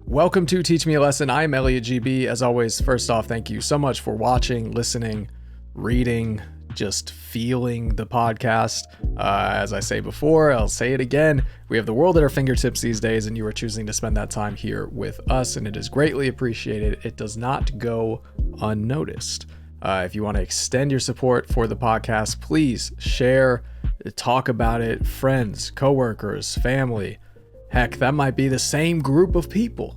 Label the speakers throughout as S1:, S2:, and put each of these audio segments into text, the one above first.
S1: Welcome to Teach Me a Lesson. I am Elliott G-B. As always, first off, thank you so much for watching, listening, reading, just feeling the podcast. As I say before, I'll say it again. We have the world at our fingertips these days, and you are choosing to spend that time here with us, and it is greatly appreciated. It does not go unnoticed. If you want to extend your support for the podcast, please share, talk about it, friends, coworkers, family. Heck, that might be the same group of people,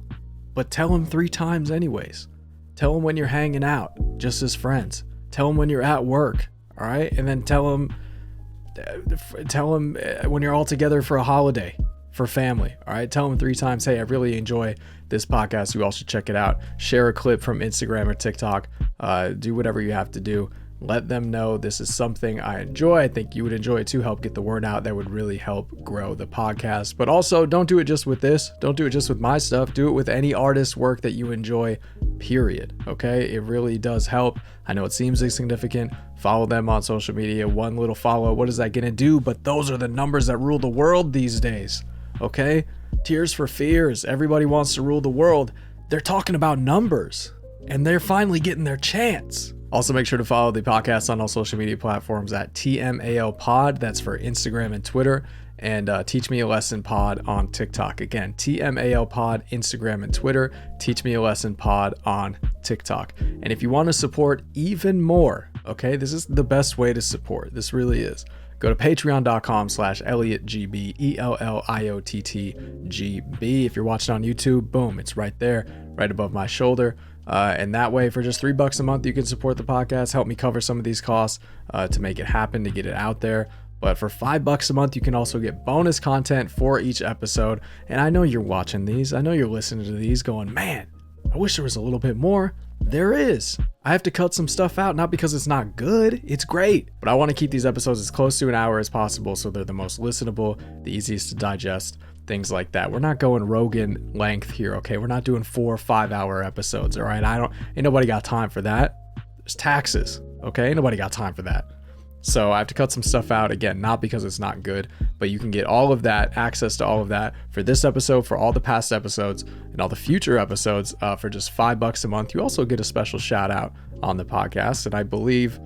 S1: but tell them 3 times anyways. Tell them when you're hanging out, just as friends. Tell them when you're at work, all right? And then tell them when you're all together for a holiday, for family, all right? Tell them 3 times, hey, I really enjoy this podcast. You all should check it out. Share a clip from Instagram or TikTok. Do whatever you have to do. Let them know this is something I enjoy. I think you would enjoy it too. Help get the word out. That would really help grow the podcast. But also, don't do it just with this. Don't do it just with my stuff. Do it with any artist's work that you enjoy, period. Okay? It really does help. I know it seems insignificant. Follow them on social media. One little follow. What is that going to do? But those are the numbers that rule the world these days. Okay? Tears for Fears. Everybody wants to rule the world. They're talking about numbers. And they're finally getting their chance. Also, make sure to follow the podcast on all social media platforms at TMAL Pod. That's for Instagram and Twitter. And Teach Me a Lesson Pod on TikTok. Again, TMAL Pod, Instagram and Twitter. Teach Me a Lesson Pod on TikTok. And if you want to support even more, okay, this is the best way to support. This really is. Go to patreon.com/Elliott G-B, ELLIOTT-GB. If you're watching on YouTube, boom, it's right there, right above my shoulder. And that way, for just $3 a month, you can support the podcast, help me cover some of these costs to make it happen, to get it out there. But for $5 a month, you can also get bonus content for each episode. And I know you're watching these. I know you're listening to these going, man, I wish there was a little bit more. There is. I have to cut some stuff out, not because it's not good. It's great. But I want to keep these episodes as close to an hour as possible so they're the most listenable, the easiest to digest, things like that. We're not going Rogan length here, okay? We're not doing 4 or 5 hour episodes, all right? Ain't nobody got time for that. There's taxes, okay? Ain't nobody got time for that. So I have to cut some stuff out, again, not because it's not good, but you can get all of that, access to all of that for this episode, for all the past episodes, and all the future episodes for just $5 a month. You also get a special shout out on the podcast. And I believe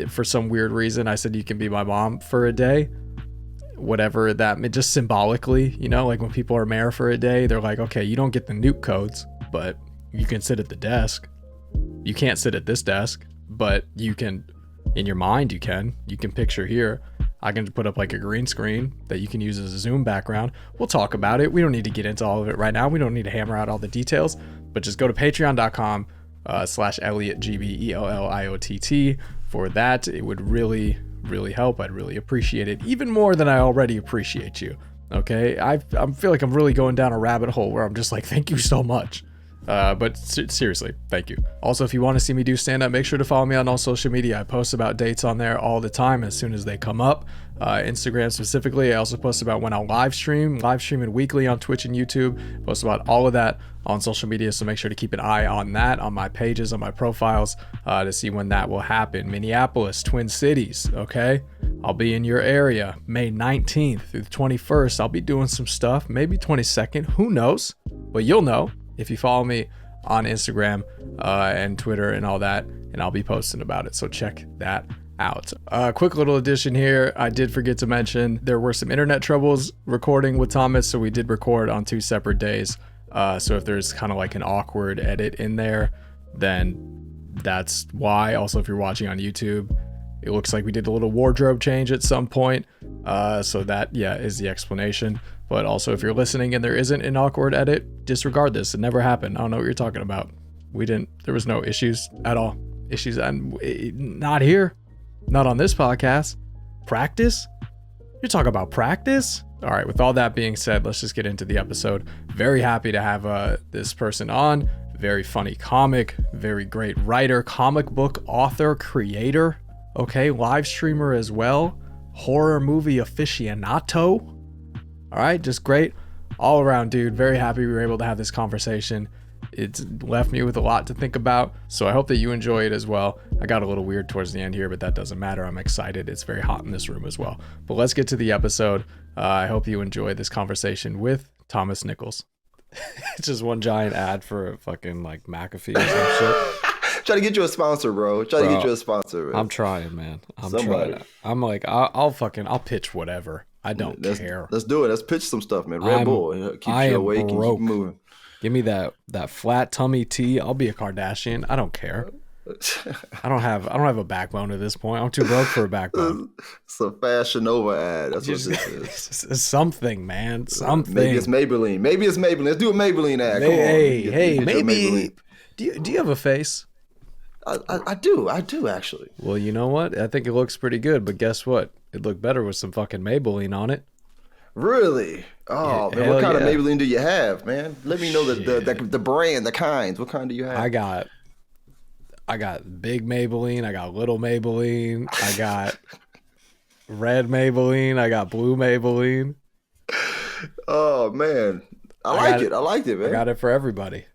S1: for some weird reason, I said you can be my mom for a day. Whatever that, just symbolically, you know, like when people are mayor for a day, they're like, okay, you don't get the nuke codes, but you can sit at the desk. You can't sit at this desk, but you can, in your mind, you can picture here. I can put up like a green screen that you can use as a Zoom background. We'll talk about it. We don't need to get into all of it right now. We don't need to hammer out all the details, but just go to patreon.com/Elliott G-B, ELLIOTT for that. It would really help. I'd really appreciate it, even more than I already appreciate you. Okay, I feel like I'm really going down a rabbit hole where I'm just like, thank you so much. But seriously, thank you. Also, if you want to see me do stand-up, make sure to follow me on all social media. I post about dates on there all the time as soon as they come up. Instagram specifically. I also post about when I'll live streaming weekly on Twitch and YouTube. Post about all of that on social media, so make sure to keep an eye on that, on my pages, on my profiles, to see when that will happen. Minneapolis, Twin Cities, okay? I'll be in your area May 19th through the 21st. I'll be doing some stuff, maybe 22nd, who knows? But you'll know if you follow me on Instagram and Twitter and all that, and I'll be posting about it, so check that out. Quick little addition here. I did forget to mention there were some internet troubles recording with Thomas, so we did record on 2 separate days. So if there's kind of like an awkward edit in there, then that's why. Also, if you're watching on YouTube, it looks like we did a little wardrobe change at some point. So that, yeah, is the explanation. But also, if you're listening and there isn't an awkward edit, disregard this. It never happened. I don't know what you're talking about. There was no issues at all. Issues, and not here. Not on this podcast. Practice? You're talking about practice? All right, with all that being said, let's just get into the episode. Very happy to have this person on. Very funny comic, very great writer, comic book author, creator, okay, live streamer as well, horror movie aficionado. All right, just great all around dude. Very happy we were able to have this conversation. It's left me with a lot to think about, so I hope that you enjoy it as well. I got a little weird towards the end here, but that doesn't matter. I'm excited. It's very hot in this room as well. But let's get to the episode. I hope you enjoy this conversation with Thomas Nichols. It's just one giant ad for a fucking like McAfee or some shit.
S2: Try to get you a sponsor, bro. Try to get you a sponsor, man.
S1: I'm trying, man.
S2: Somebody.
S1: Trying. I'm like, I'll pitch whatever. I don't care.
S2: Let's do it. Let's pitch some stuff, man. Red Bull keeps you awake and keep moving.
S1: Give me that flat tummy tea. I'll be a Kardashian. I don't care. I don't have a backbone at this point. I'm too broke for a backbone.
S2: It's a Fashion Nova ad. That's what this
S1: is. Something, man. Something.
S2: Maybe it's Maybelline. Let's do a Maybelline ad. Come on.
S1: Hey, maybe. Do you have a face?
S2: I do actually.
S1: Well, you know what? I think it looks pretty good, but guess what? It looked better with some fucking Maybelline on it.
S2: Really? Oh, man, what kind of Maybelline do you have, man? Let me know the brand, the kinds. What kind do you have?
S1: I got big Maybelline. I got little Maybelline. I got red Maybelline. I got blue Maybelline.
S2: Oh man, I liked it, man.
S1: I got it for everybody.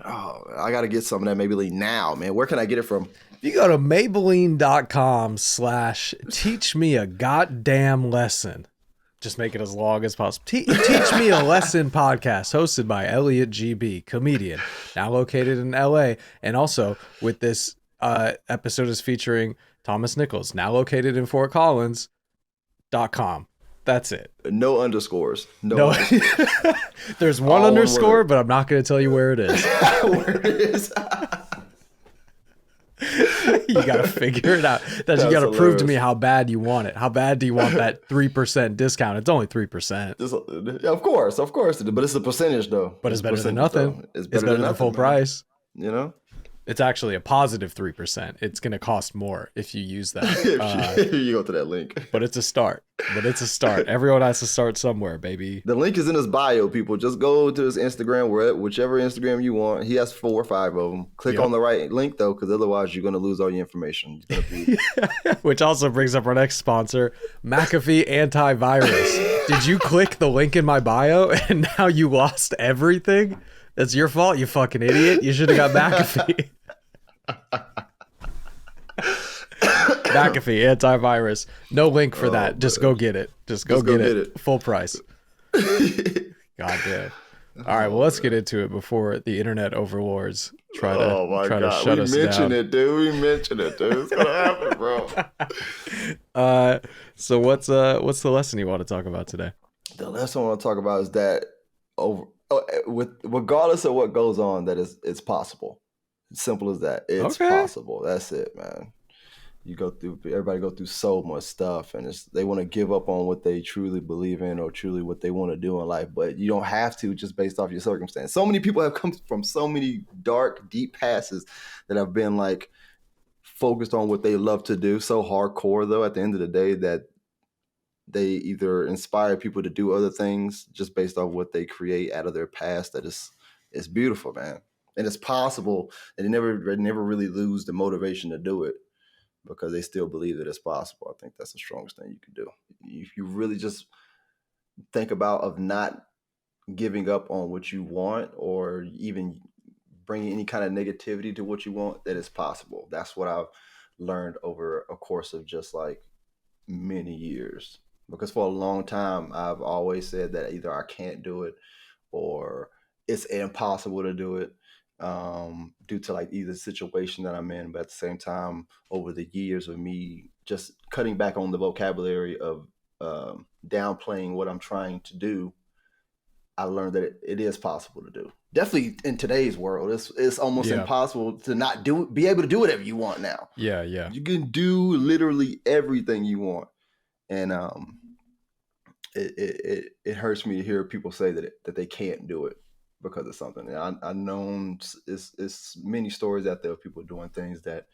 S2: Oh, I got to get some of that Maybelline now, man. Where can I get it from?
S1: You go to Maybelline.com/teach me a goddamn lesson. Just make it as long as possible. Teach Me a Lesson podcast, hosted by Elliott G-B, comedian, now located in LA. And also, with this episode is featuring Thomas Nichols, now located in Fort Collins.com. That's it.
S2: No underscores. No.
S1: There's one underscore, but I'm not going to tell you where it is.
S2: Where it is.
S1: You got to figure it out. You got to prove to me how bad you want it. How bad do you want that 3% discount? It's only 3%.
S2: Of course. But it's a percentage, though.
S1: But it's better than nothing. It's better than full price.
S2: You know?
S1: It's actually a positive 3%. It's going to cost more if you use that.
S2: You go to that link.
S1: But it's a start. Everyone has to start somewhere, baby.
S2: The link is in his bio, people. Just go to his Instagram, whichever Instagram you want. He has 4 or 5 of them. Click on the right link, though, because otherwise you're going to lose all your information.
S1: Which also brings up our next sponsor, McAfee Antivirus. Did you click the link in my bio and now you lost everything? That's your fault, you fucking idiot. You should have got McAfee. McAfee Antivirus. No link for that. Just go get it. Just go get it. Full price. God damn. All right, well, let's get into it before the internet overlords try to shut us down.
S2: We mentioned it, dude. It's gonna happen, bro.
S1: So what's the lesson you want to talk about today?
S2: The lesson I want to talk about is that regardless of what goes on, that it's possible. It's simple as that. It's possible. That's it, man. Everybody go through so much stuff, and they want to give up on what they truly believe in or truly what they want to do in life, but you don't have to, just based off your circumstance. So many people have come from so many dark, deep passes that have been like focused on what they love to do, so hardcore though at the end of the day that they either inspire people to do other things just based off what they create out of their past. That is, it's beautiful, man. And it's possible, and they never really lose the motivation to do it because they still believe that it's possible. I think that's the strongest thing you can do. If you really just think about of not giving up on what you want or even bringing any kind of negativity to what you want, that it's possible. That's what I've learned over a course of just like many years. Because for a long time, I've always said that either I can't do it or it's impossible to do it due to like either situation that I'm in. But at the same time, over the years of me just cutting back on the vocabulary of downplaying what I'm trying to do, I learned that it is possible to do. Definitely in today's world, it's almost impossible to not be able to do whatever you want now.
S1: Yeah.
S2: You can do literally everything you want. And it hurts me to hear people say that they can't do it because of something. And I know it's many stories out there of people doing things that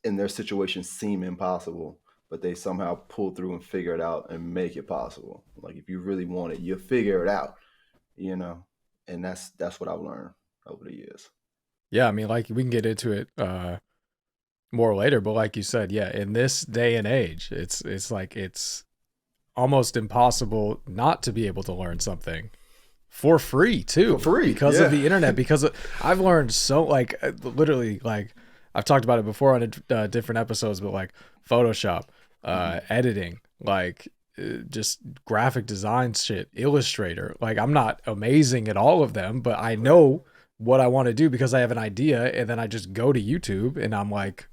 S2: in their situation seem impossible, but they somehow pull through and figure it out and make it possible. Like if you really want it, you'll figure it out, you know. And that's what I've learned over the years.
S1: Yeah, I mean, like we can get into it more later, but like you said, yeah, in this day and age, it's like it's almost impossible not to be able to learn something for free too, because of the internet. Because I've learned so, like, literally, like I've talked about it before on different episodes, but like Photoshop, editing, like just graphic design shit, Illustrator. Like, I'm not amazing at all of them, but I know what I want to do because I have an idea, and then I just go to YouTube and I'm like,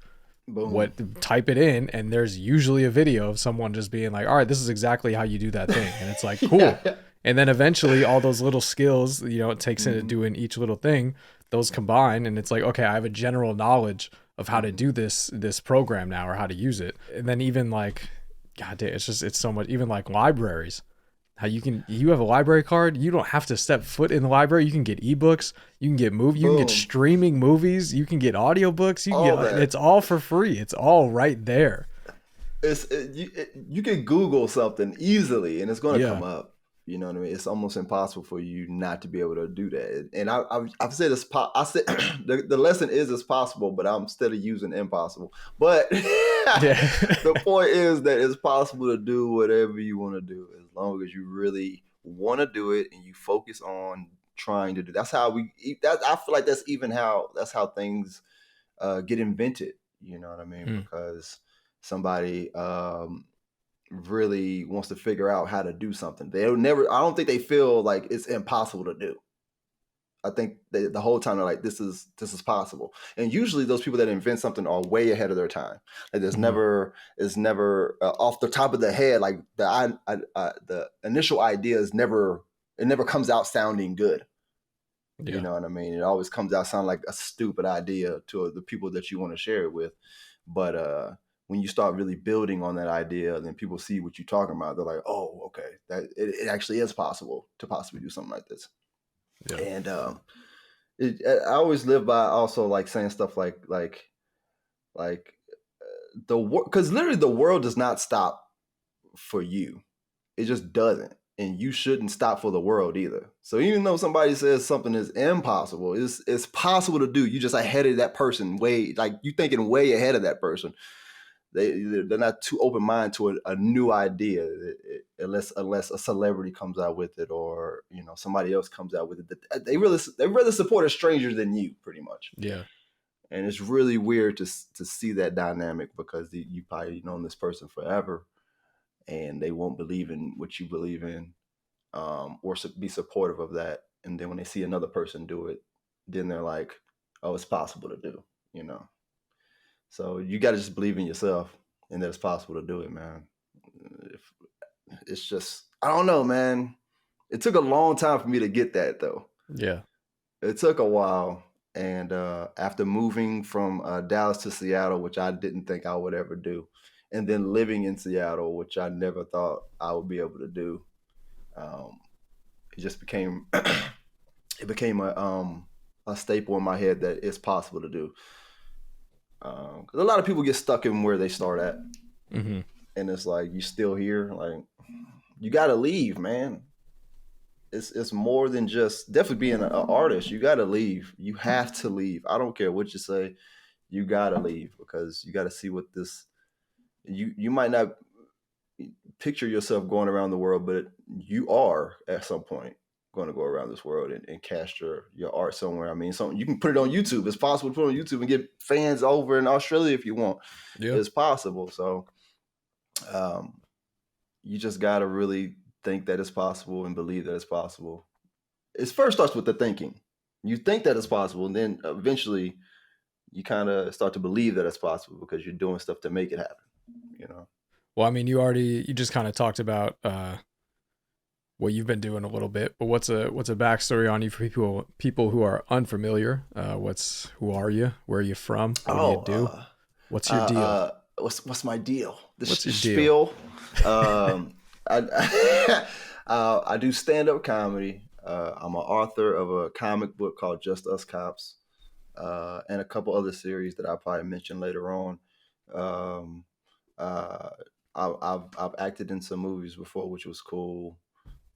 S2: Boom.
S1: type it in, and there's usually a video of someone just being like, all right, this is exactly how you do that thing. And it's like, cool.
S2: Yeah.
S1: And then eventually all those little skills, it takes into doing each little thing, those combine, and it's like, okay, I have a general knowledge of how to do this program now, or how to use it. And then even like, god damn, it's so much. Even like libraries, how you have a library card, you don't have to step foot in the library. You can get ebooks, you can get you can get
S2: Boom.
S1: streaming movies, you can get audiobooks, you can
S2: All
S1: get,
S2: that.
S1: it's all for free. It's all right there.
S2: You can Google something easily and it's going to
S1: Yeah.
S2: come up. You know what I mean? It's almost impossible for you not to be able to do that. And I've said it's I said the lesson is it's possible, but I'm still using impossible. But
S1: Yeah.
S2: the point is that it's possible to do whatever you want to do as long as you really want to do it and you focus on trying to do. That's how I feel like that's how things get invented. You know what I mean? Because somebody really wants to figure out how to do something. I don't think they feel like it's impossible to do. I think the whole time they're like, this is possible. And usually those people that invent something are way ahead of their time. Like there's never off the top of the head, like the initial idea never comes out sounding good. Yeah. You know what I mean? It always comes out sounding like a stupid idea to the people that you want to share it with. But when you start really building on that idea, then people see what you're talking about. They're like, oh, okay, that it actually is possible to possibly do something like this. Yeah. And I always live by also like saying stuff like because literally the world does not stop for you. It just doesn't. And you shouldn't stop for the world either. So even though somebody says something is impossible, it's possible to do. You just ahead of that person, you thinking way ahead of that person. They're not too open minded to a new idea, unless a celebrity comes out with it, or somebody else comes out with it. They rather support a stranger than you, pretty much.
S1: Yeah.
S2: And it's really weird to see that dynamic, because you probably known this person forever, and they won't believe in what you believe in, or be supportive of that. And then when they see another person do it, then they're like, oh, it's possible to do, So you got to just believe in yourself and that it's possible to do it, man. It's just, I don't know, man. It took a long time for me to get that, though.
S1: Yeah.
S2: It took a while. And after moving from Dallas to Seattle, which I didn't think I would ever do, and then living in Seattle, which I never thought I would be able to do, it just became a staple in my head that it's possible to do. Because a lot of people get stuck in where they start at, and it's like, you still here, like, you got to leave, man. It's more than just definitely being an artist. You got to leave. You have to leave. I don't care what you say. You got to leave, because you got to see what this. You might not picture yourself going around the world, but you are at some point going to go around this world and cast your art somewhere. I mean, you can put it on YouTube. It's possible to put it on YouTube and get fans over in Australia if you want. Yeah. It's possible. So you just got to really think that it's possible and believe that it's possible. It first starts with the thinking. You think that it's possible, and then eventually you kind of start to believe that it's possible, because you're doing stuff to make it happen,
S1: Well, I mean, you just kind of talked about what you've been doing a little bit, but what's a backstory on you for people who are unfamiliar? Who are you? Where are you from? What do you do? What's your deal?
S2: What's my deal?
S1: What's your spiel?
S2: I do stand-up comedy. I'm an author of a comic book called Just Us Cops, and a couple other series that I'll probably mention later on. I've acted in some movies before, which was cool.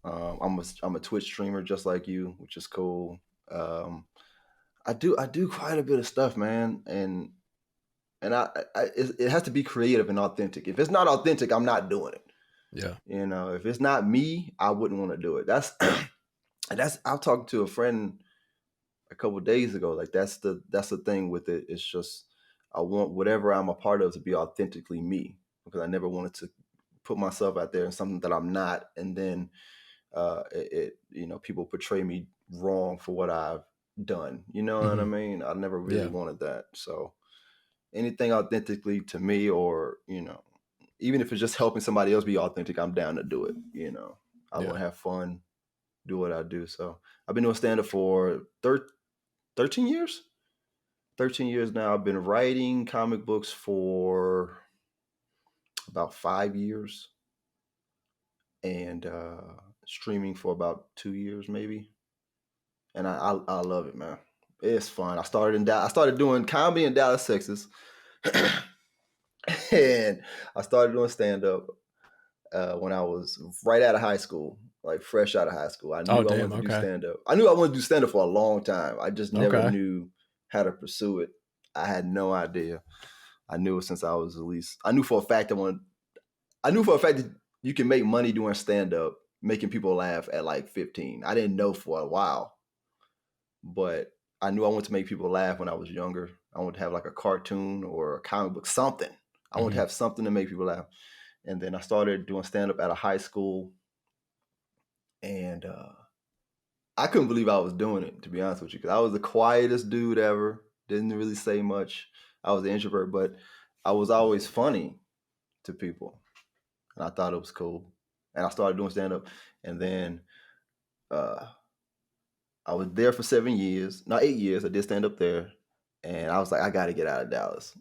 S2: I'm a Twitch streamer just like you, which is cool. I do quite a bit of stuff, man, and it has to be creative and authentic. If it's not authentic, I'm not doing it.
S1: Yeah.
S2: If it's not me, I wouldn't want to do it. I talked to a friend a couple of days ago. Like that's the thing with it. It's just, I want whatever I'm a part of to be authentically me, because I never wanted to put myself out there in something that I'm not, and then people portray me wrong for what I've done. You know what I mean? I never really wanted that. So anything authentically to me, or even if it's just helping somebody else be authentic, I'm down to do it. I want to have fun, do what I do. So I've been doing stand-up for 13 years. 13 years now. I've been writing comic books for about 5 years, and streaming for about 2 years maybe. And I love it, man. It's fun. I started doing comedy in Dallas, Texas, and I started doing stand-up when I was right out of high school, like fresh out of high school. I knew I wanted to do stand-up. I knew I wanted to do stand-up for a long time. I just never knew how to pursue it. I had no idea. I knew it since I was I knew for a fact that you can make money doing stand-up, making people laugh at like 15. I didn't know for a while, but I knew I wanted to make people laugh when I was younger. I wanted to have like a cartoon or a comic book, something. I wanted to have something to make people laugh. And then I started doing stand-up at a high school, and I couldn't believe I was doing it, to be honest with you, because I was the quietest dude ever. Didn't really say much. I was an introvert, but I was always funny to people, and I thought it was cool. And I started doing stand-up, and then I was there for 8 years. I did stand-up there, and I was like, I got to get out of Dallas.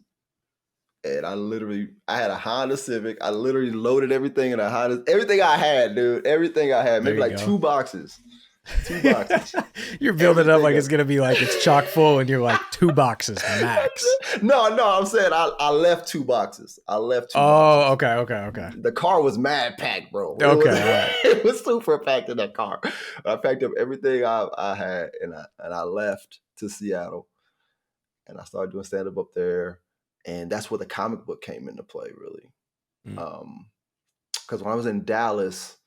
S2: And I had a Honda Civic. I literally loaded everything in a Honda. Everything I had, dude. Everything I had. Maybe like 2 boxes. 2 boxes.
S1: You're building it up like it's going to be like it's chock full, and you're like 2 boxes max.
S2: No, I'm saying I left 2 boxes. boxes.
S1: Oh, okay.
S2: The car was mad packed, bro.
S1: Okay.
S2: It was super packed in that car. I packed up everything I had, and I left to Seattle. And I started doing stand-up up there. And that's where the comic book came into play, really. Because when I was in Dallas,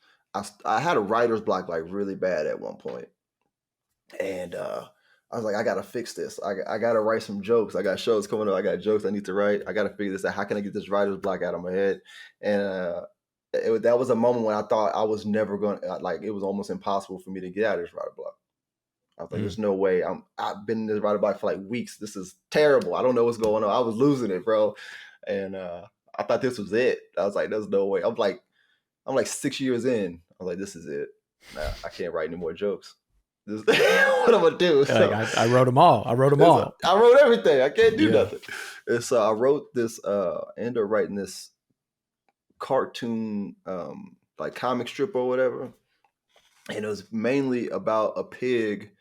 S2: I had a writer's block like really bad at one point. And I was like, I got to fix this. I got to write some jokes. I got shows coming up. I got jokes I need to write. I got to figure this out. How can I get this writer's block out of my head? And that was a moment when I thought I was never going to, like, it was almost impossible for me to get out of this writer's block. I was like, there's no way. I've been in this writer's block for like weeks. This is terrible. I don't know what's going on. I was losing it, bro. And I thought this was it. I was like, there's no way. I'm like 6 years in. I was like, this is it. Nah, I can't write any more jokes. What am I gonna do? So,
S1: I wrote them all. I wrote
S2: everything. I can't do nothing. And so I wrote this. Ended up writing this cartoon, like comic strip or whatever. And it was mainly about a pig.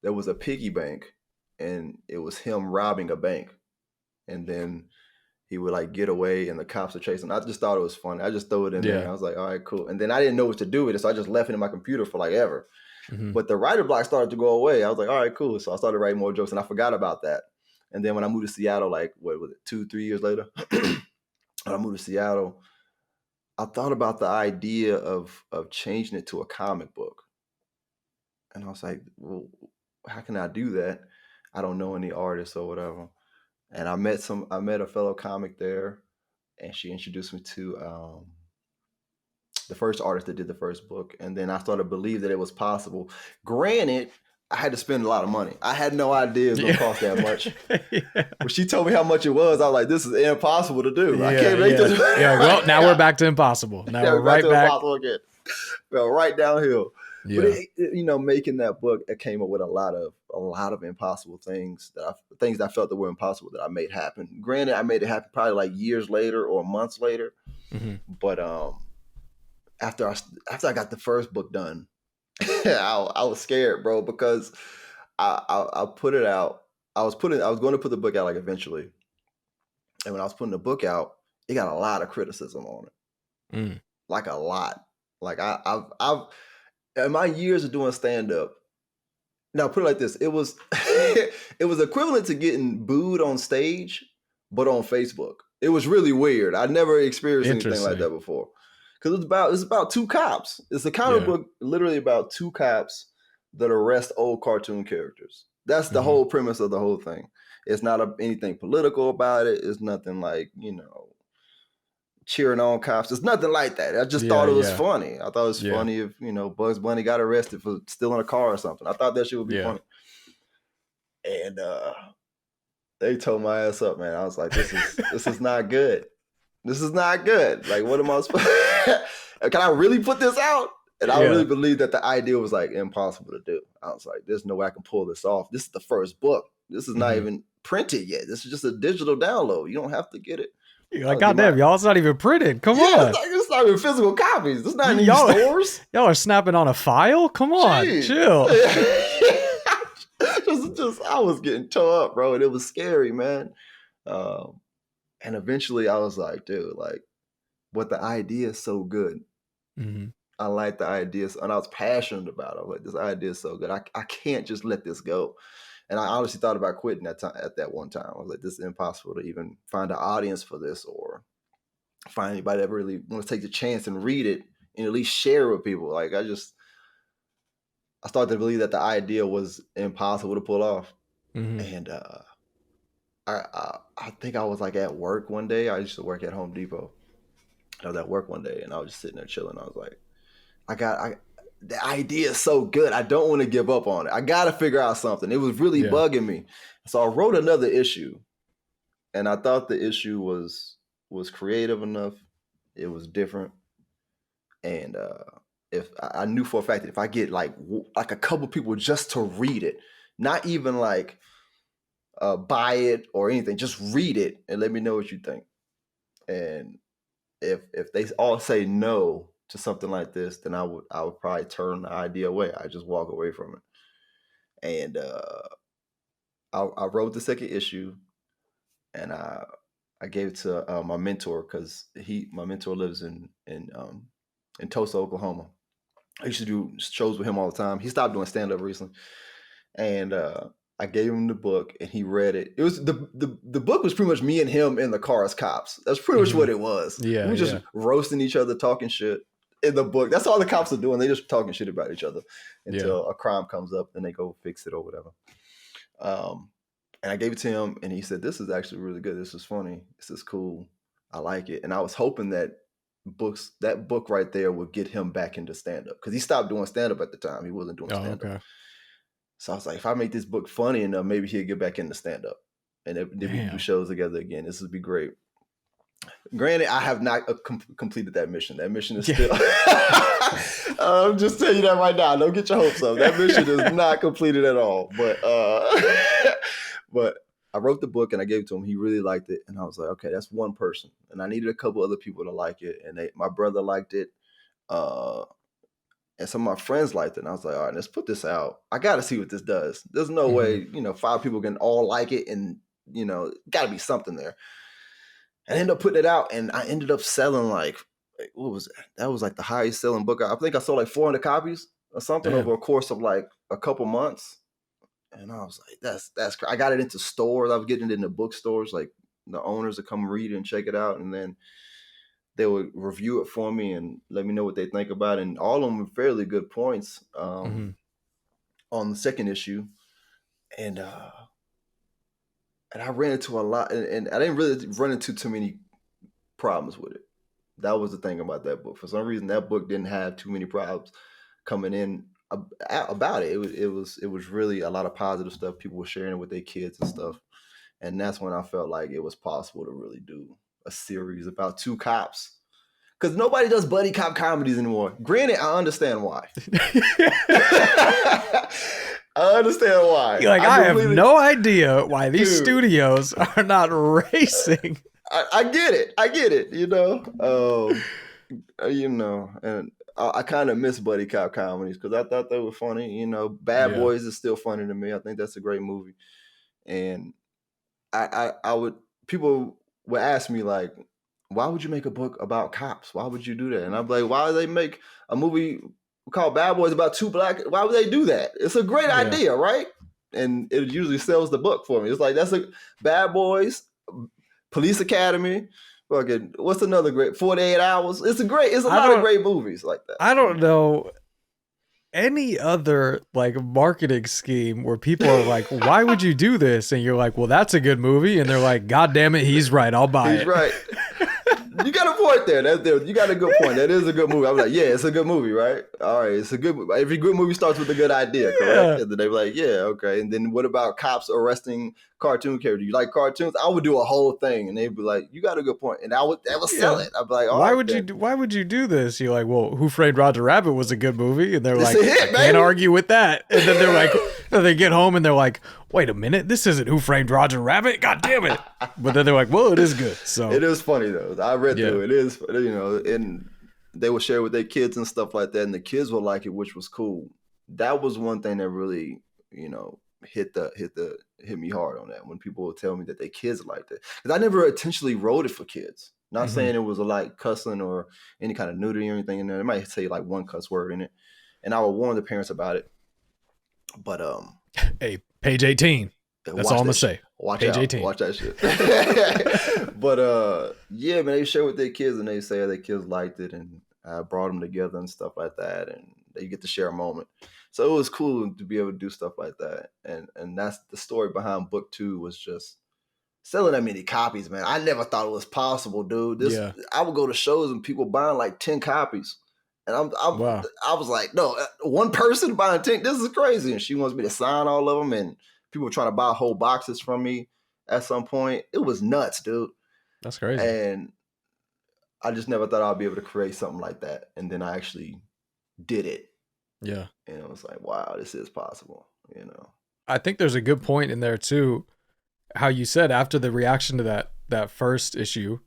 S2: There was a piggy bank, and it was him robbing a bank, and then he would like get away, and the cops are chasing. I just thought it was funny. I just threw it in there. I was like, all right, cool. And then I didn't know what to do with it, so I just left it in my computer for like ever. But the writer block started to go away. I was like, all right, cool. So I started writing more jokes, and I forgot about that. And then when I moved to Seattle, like what was it, 2-3 years later, when I moved to Seattle, I thought about the idea of changing it to a comic book, and I was like, well, how can I do that? I don't know any artists or whatever. And I met a fellow comic there, and she introduced me to the first artist that did the first book. And then I started to believe that it was possible. Granted, I had to spend a lot of money. I had no idea it was going to cost that much. When she told me how much it was, I was like, this is impossible to do. I can't make this.
S1: Well, now we're back to impossible. Now we're right back.
S2: Impossible again. Well, right downhill. Yeah. But making that book, it came up with a lot of impossible things that I felt that were impossible that I made happen. Granted, I made it happen probably like years later or months later. But after I got the first book done, I was scared, bro, because I put it out. I was going to put the book out like eventually, and when I was putting the book out, it got a lot of criticism on it, like a lot. Like I've in my years of doing stand up. Now put it like this: it was it was equivalent to getting booed on stage, but on Facebook. It was really weird. I never experienced anything like that before. Because it's about 2 cops. It's a comic book literally about 2 cops that arrest old cartoon characters. That's the whole premise of the whole thing. It's not anything political about it. It's nothing like, cheering on cops. It's nothing like that. I just thought it was funny. I thought it was funny if, you know, Bugs Bunny got arrested for stealing a car or something. I thought that shit would be funny. And they told my ass up, man. I was like, this is not good. This is not good. Like, what am I supposed can I really put this out? And I really believed that the idea was like impossible to do. I was like, there's no way I can pull this off. This is the first book. This is not even printed yet. This is just a digital download. You don't have to get it.
S1: You're like, goddamn, y'all, it's not even printed. Come on.
S2: It's not even physical copies. It's not in these stores.
S1: Y'all are snapping on a file? Come on, chill.
S2: just I was getting tore up, bro, and it was scary, man. And eventually I was like, dude, like, but the idea is so good.
S1: Mm-hmm.
S2: I like the idea, and I was passionate about it. I was like, this idea is so good. I can't just let this go. And I honestly thought about quitting at that one time. I was like, this is impossible to even find an audience for this or find anybody that really wants to take the chance and read it and at least share it with people. Like, I started to believe that the idea was impossible to pull off.
S1: Mm-hmm.
S2: And I think I was like at work one day. I used to work at Home Depot. I was at work one day and I was just sitting there chilling. I was like, the idea is so good. I don't want to give up on it. I got to figure out something. It was really bugging me. So I wrote another issue, and I thought the issue was creative enough. It was different. And if I knew for a fact that if I get like a couple people just to read it, not even like buy it or anything, just read it and let me know what you think. And if they all say no to something like this, then I would probably turn the idea away. I just walk away from it. And I wrote the second issue, and I gave it to my mentor because my mentor lives in Tulsa, Oklahoma. I used to do shows with him all the time. He stopped doing stand up recently, and I gave him the book, and he read it. It was the book was pretty much me and him in the car as cops. That's pretty much what it was.
S1: Yeah,
S2: we were just roasting each other, talking shit. In the book, that's all the cops are doing. They just talking shit about each other until a crime comes up, and they go fix it or whatever. And I gave it to him, and he said, "This is actually really good. This is funny. This is cool. I like it." And I was hoping that book right there would get him back into stand up because he stopped doing stand up at the time. He wasn't doing stand up. Okay. So I was like, if I make this book funny enough, maybe he'll get back into stand up, and then we can do shows together again. This would be great. Granted, I have not completed that mission. That mission is still. I'm just telling you that right now. Don't get your hopes up. That mission is not completed at all. But I wrote the book and I gave it to him. He really liked it, and I was like, okay, that's one person. And I needed a couple other people to like it, and my brother liked it, and some of my friends liked it. And I was like, all right, let's put this out. I got to see what this does. There's no way, 5 people can all like it, and got to be something there. I ended up putting it out, and I ended up selling like, what was it? That was like the highest selling book. I think I sold like 400 copies or something over a course of like a couple months. And I was like, that's I got it into stores. I was getting it into bookstores. Like the owners would come read it and check it out, and then they would review it for me and let me know what they think about it. And all of them were fairly good points on the second issue. And I ran into a lot, and I didn't really run into too many problems with it. That was the thing about that book. For some reason, that book didn't have too many problems coming in about it. It was really a lot of positive stuff. People were sharing it with their kids and stuff. And that's when I felt like it was possible to really do a series about 2 cops. Because nobody does buddy cop comedies anymore. Granted, I understand why. I understand why.
S1: You're like, I have no idea why these studios are not racing.
S2: I get it. And I kind of miss buddy cop comedies because I thought they were funny. Bad Boys is still funny to me. I think that's a great movie. And people would ask me like, why would you make a book about cops? Why would you do that? And I'm like, why would they make a movie called Bad Boys about 2 black? Why would they do that? It's a great idea, right? And it usually sells the book for me. It's like, that's a Bad Boys, Police Academy. Fucking, what's another great 48 Hours? It's a lot of great movies like that.
S1: I don't know any other like marketing scheme where people are like, why would you do this? And you're like, well, that's a good movie. And they're like, God damn it, he's right. I'll buy it.
S2: He's right. You got a point there. You got a good point. That is a good movie. I was like, yeah, it's a good movie, right? All right, it's a good movie. Every good movie starts with a good idea, correct? And then they were like, yeah, okay. And then what about cops arresting cartoon characters? You like cartoons? I would do a whole thing, and they'd be like, you got a good point, and that would sell it. I'd be like,
S1: why would you do this? You're like, well, Who Framed Roger Rabbit was a good movie, and they're like, I can't argue with that. And then they're like, they get home and they're like, wait a minute, this isn't Who Framed Roger Rabbit. God damn it! But then they're like, well, it is good. So
S2: it is funny though. I read through it. It is, and they will share with their kids and stuff like that, and the kids will like it, which was cool. That was one thing that really, hit me hard on that when people would tell me that their kids liked it, because I never intentionally wrote it for kids. Not saying it was like cussing or any kind of nudity or anything in there. It might say like one cuss word in it, and I would warn the parents about it. But
S1: hey, page 18. That's all I'm gonna say.
S2: Watch
S1: page
S2: out.
S1: 18.
S2: Watch that shit. But man, they share with their kids and they say their kids liked it, and I brought them together and stuff like that, and they get to share a moment. So it was cool to be able to do stuff like that, and that's the story behind book 2 was just selling that many copies, man. I never thought it was possible, dude. I would go to shows and people buying like 10 copies. And I was like, no, one person buying 10, this is crazy. And she wants me to sign all of them. And people were trying to buy whole boxes from me at some point. It was nuts, dude.
S1: That's crazy.
S2: And I just never thought I'd be able to create something like that. And then I actually did it.
S1: Yeah.
S2: And it was like, wow, this is possible,
S1: I think there's a good point in there too. How you said after the reaction to that first issue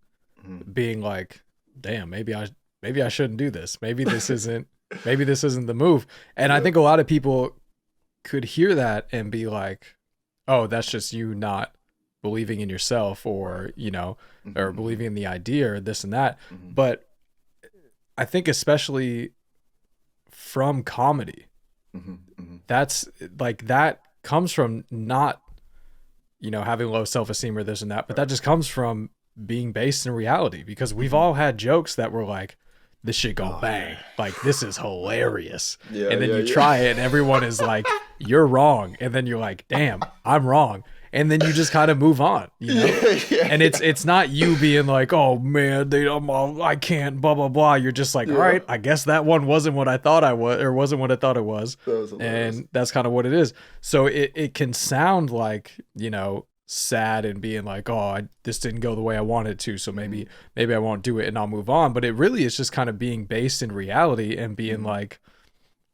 S1: being like, damn, maybe I shouldn't do this. Maybe this isn't the move. And I think a lot of people could hear that and be like, oh, that's just you not believing in yourself or, or believing in the idea or this and that. But I think especially from comedy, that's like, that comes from not, having low self-esteem or this and that, but that just comes from being based in reality, because we've all had jokes that were like, this shit gonna bang. Like, this is hilarious. And then you try it and everyone is like, you're wrong. And then you're like, damn, I'm wrong. And then you just kind of move on, And it's not you being like, oh man, I can't, blah, blah, blah. You're just like, all right, I guess that one wasn't what I thought I was, or wasn't what I thought it was. And that's kind of what it is. So it can sound like, sad and being like, oh, this didn't go the way I wanted to, so maybe I won't do it and I'll move on. But it really is just kind of being based in reality and being like,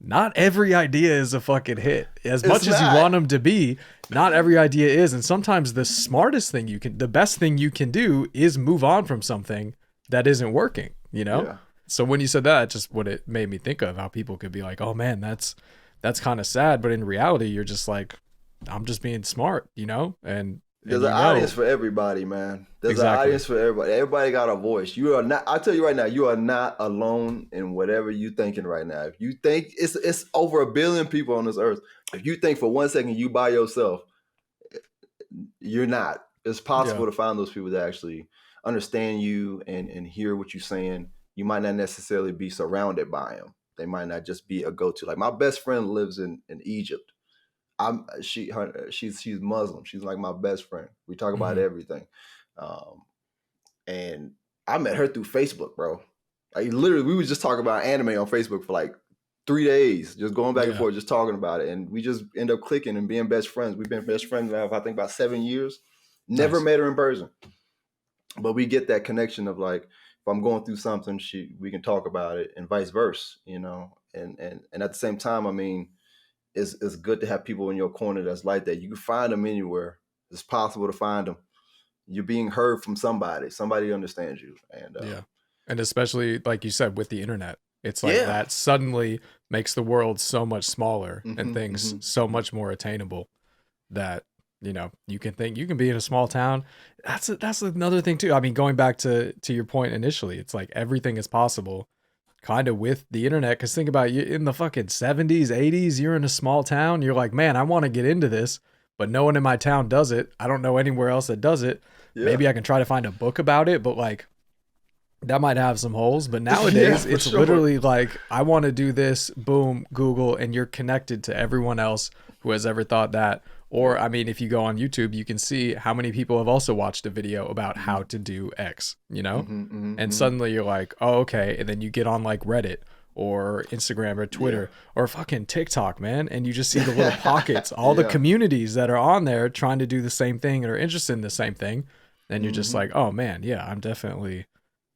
S1: not every idea is a fucking hit. As much as you want them to be, not every idea is. And sometimes the smartest thing the best thing you can do is move on from something that isn't working, Yeah. So when you said that, just what it made me think of, how people could be like, oh man, that's kind of sad. But in reality, you're just like, I'm just being smart, and
S2: there's an audience for everybody, man. There's an audience for everybody. Everybody got a voice. You are not, I'll tell you right now, you are not alone in whatever you're thinking right now. If you think it's over 1 billion people on this earth. If you think for 1 second you by yourself, you're not. It's possible to find those people that actually understand you and hear what you're saying. You might not necessarily be surrounded by them. They might not just be a go-to. Like my best friend lives in Egypt. She's Muslim. She's like my best friend. We talk about everything. And I met her through Facebook, bro. Like literally, we was just talking about anime on Facebook for like 3 days, just going back and forth, just talking about it. And we just end up clicking and being best friends. We've been best friends now, I think about 7 years. Never met her in person. But we get that connection of like, if I'm going through something, we can talk about it and vice versa, And at the same time, I mean, it's good to have people in your corner that's like that. You can find them anywhere. It's possible to find them. You're being heard from somebody. Somebody understands you. And
S1: and especially like you said with the internet, it's like that suddenly makes the world so much smaller and things so much more attainable that you can think you can be in a small town. That's another thing too. I mean, going back to your point initially, it's like everything is possible. Kind of with the internet, because think about you in the fucking 70s, 80s, you're in a small town, you're like, man, I want to get into this, but no one in my town does it. I don't know anywhere else that does it. Maybe I can try to find a book about it, but like that might have some holes. But nowadays it's literally like, I want to do this, boom, Google, and you're connected to everyone else who has ever thought that, Or, I mean, if you go on YouTube, you can see how many people have also watched a video about
S2: Mm-hmm.
S1: how to do X, you know?
S2: Mm-hmm, mm-hmm,
S1: And
S2: mm-hmm.
S1: suddenly you're like, oh, okay. And then you get on like Reddit or Instagram or
S2: Yeah.
S1: Twitter or fucking TikTok, man. And you just see the little pockets, all the
S2: Yeah.
S1: communities that are on there trying to do the same thing and are interested in the same thing. And you're just
S2: Mm-hmm.
S1: like, oh man, yeah, I'm definitely,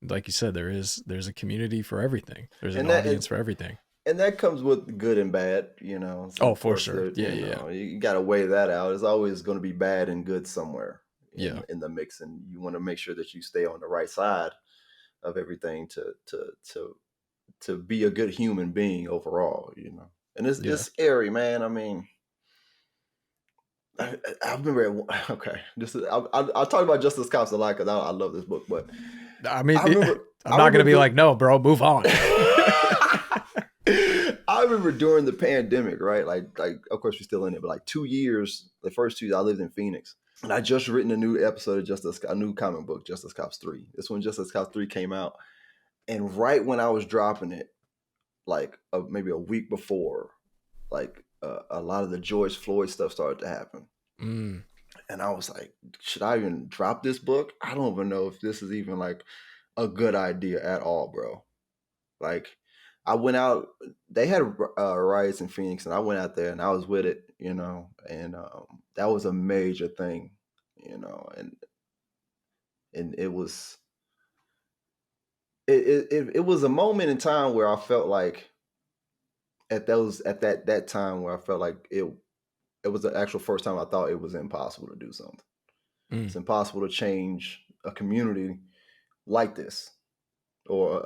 S1: like you said, there's a community for everything. There's an
S2: And that
S1: audience for everything.
S2: and that comes with good and bad, you know. So
S1: Oh,
S2: of
S1: for
S2: course,
S1: sure. Yeah,
S2: you
S1: yeah,
S2: know, you got to weigh that out. There's always going to be bad and good somewhere
S1: yeah.
S2: in the mix, and you want to make sure that you stay on the right side of everything to be a good human being overall, you know. And
S1: Yeah.
S2: it's scary, man. I mean, I remember. Okay, I'll talk about Justice Cops a lot because I love this book, but
S1: I mean,
S2: I remember
S1: I'm not going to be like, no, bro, move on.
S2: I remember during the pandemic, right? Like of course we're still in it, but like 2 years, the first 2 years I lived in Phoenix. And I just written a new episode of a new comic book, Justice Cops 3. This when Justice Cops 3 came out. And right when I was dropping it, like maybe a week before, like a lot of the George Floyd stuff started to happen.
S1: Mm.
S2: And I was like, should I even drop this book? I don't even know if this is even like a good idea at all, bro. Like, I went out. They had riots in Phoenix, and I went out there, and I was with it, you know, and that was a major thing, you know, and it was it was a moment in time where I felt like at that time where I felt like it was the actual first time I thought it was impossible to do something. It's impossible to change a community like this, or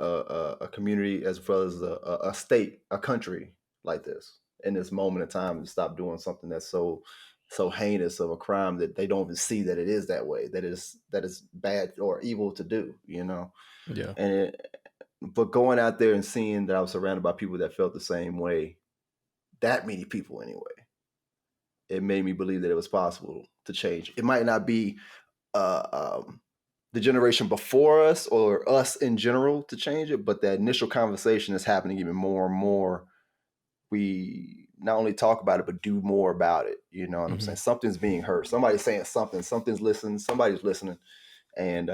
S2: a community as well as a state, a country like this in this moment in time, to stop doing something that's so heinous of a crime that they don't even see that it is that way, that is bad or evil to do, you know.
S1: Yeah.
S2: And but going out there and seeing that I was surrounded by people that felt the same way, that many people anyway, it made me believe that it was possible to change. It might not be the generation before us or us in general to change it, but that initial conversation is happening even more and more. We not only talk about it, but do more about it. You know what I'm saying? Something's being heard. Somebody's saying something. Something's listening. Somebody's listening, and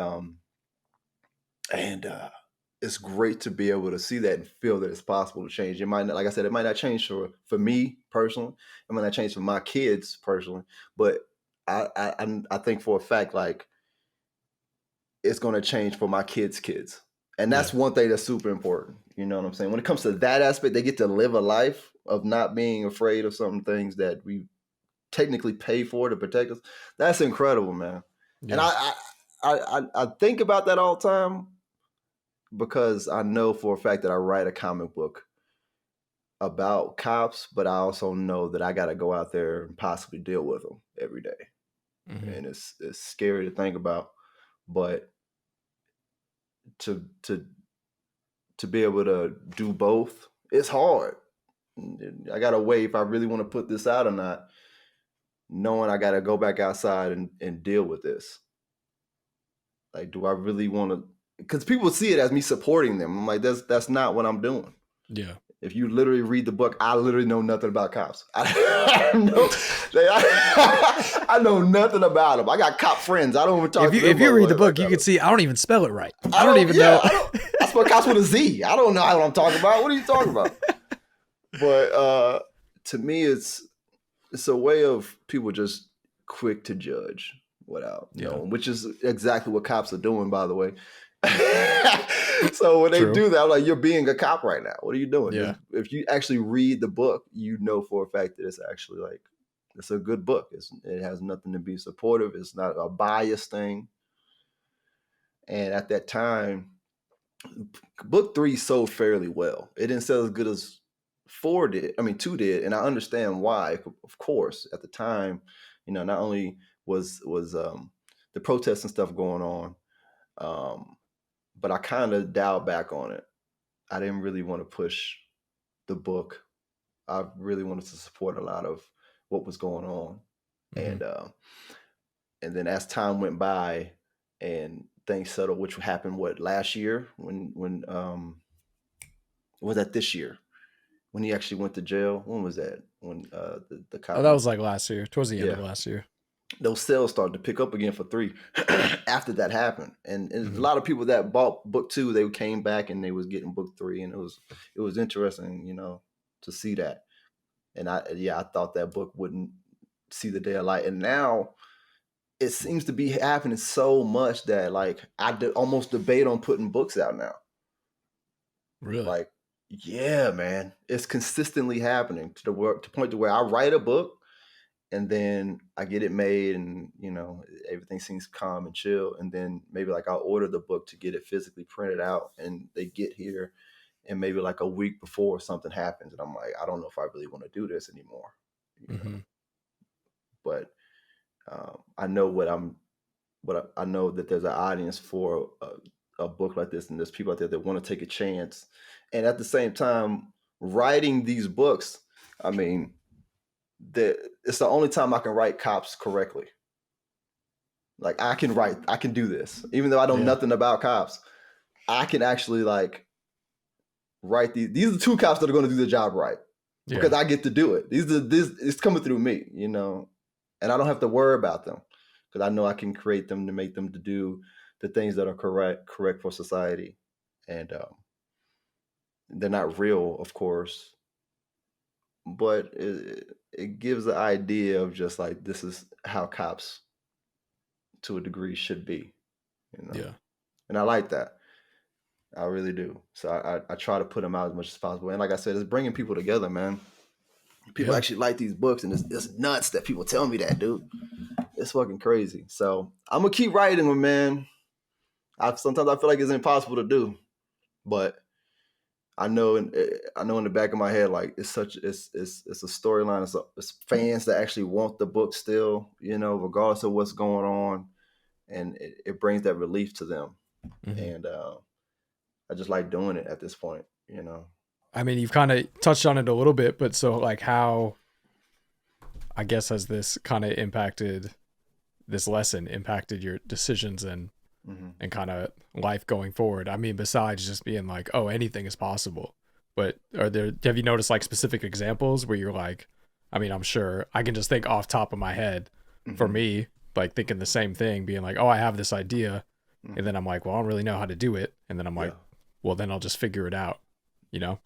S2: it's great to be able to see that and feel that it's possible to change. It might not, like I said, it might not change for me personally. It might not change for my kids personally, but I think for a fact, like, it's going to change for my kids. And that's one thing that's super important. You know what I'm saying? When it comes to that aspect, they get to live a life of not being afraid of some things that we technically pay for to protect us. That's incredible, man.
S1: Yeah.
S2: And I think about that all the time because I know for a fact that I write a comic book about cops, but I also know that I got to go out there and possibly deal with them every day. And it's scary to think about, but to be able to do both, it's hard. I gotta weigh if I really want to put this out or not, knowing I gotta go back outside and deal with this. Like, do I really want to? Because people see it as me supporting them. I'm like, that's not what I'm doing.
S1: Yeah.
S2: If you literally read the book, I literally know nothing about cops. I know nothing about them. I got cop friends. I don't even talk to them.
S1: If you read the book, you can see I don't even spell it right. I don't even know.
S2: I spell cops with a Z. I don't know what I'm talking about. What are you talking about? But to me, it's a way of people just quick to judge without knowing, which is exactly what cops are doing, by the way. So when they do that, I'm like, you're being a cop right now. What are you doing?
S1: Yeah.
S2: If you actually read the book, you know for a fact that it's actually like, it's a good book. It has nothing to be supportive. It's not a biased thing. And at that time, book 3 sold fairly well. It didn't sell as good as 2 did, and I understand why. Of course, at the time, you know, not only was the protests and stuff going on, but I kind of dialed back on it. I didn't really want to push the book. I really wanted to support a lot of what was going on, and then as time went by and things settled, which happened last year when was that this year? when he actually went to jail. When was that? When the cop?
S1: Oh, that was like last year, towards the end of
S2: Yeah.
S1: last year.
S2: Those sales started to pick up again for 3 after that happened, and
S1: Mhm.
S2: a lot of people that bought book 2, they came back and they was getting book 3, and it was interesting, you know, to see that. And I thought that book wouldn't see the day of light, and now it seems to be happening so much that like almost debate on putting books out now.
S1: Really?
S2: Like, yeah, man, it's consistently happening to the point to where I write a book and then I get it made, and you know everything seems calm and chill, and then maybe like I'll order the book to get it physically printed out, and they get here, and maybe like a week before something happens, and I'm like, I don't know if I really want to do this anymore, you know. But I know I know that there's an audience for a book like this, and there's people out there that want to take a chance, and at the same time, writing these books, I mean, it's the only time I can write cops correctly. Like I can do this, even though I know nothing about cops. I can actually like write these are the 2 cops that are going to do the job right, because I get to do it. It's coming through me, you know, and I don't have to worry about them because I know I can create them to make them to do the things that are correct for society, and they're not real, of course, but it gives the idea of just like this is how cops to a degree should be, you know. And I like that. I really do. So I try to put them out as much as possible. And like I said, it's bringing people together, man. People actually like these books, and it's nuts that people tell me that, dude. It's fucking crazy. So I'm gonna keep writing them, man. Sometimes I feel like it's impossible to do, but I know in the back of my head, like it's a storyline. It's fans that actually want the book still, you know, regardless of what's going on, and it brings that relief to them. And I just like doing it at this point, you know.
S1: I mean, you've kind of touched on it a little bit, but so like how, I guess, has this kind of this lesson impacted your decisions and kind of life going forward? I mean, besides just being like, oh, anything is possible, but have you noticed like specific examples where you're like, I mean, I'm sure I can just think off top of my head for me, like thinking the same thing, being like, oh, I have this idea. And then I'm like, well, I don't really know how to do it. And then I'm like, well, then I'll just figure it out, you know?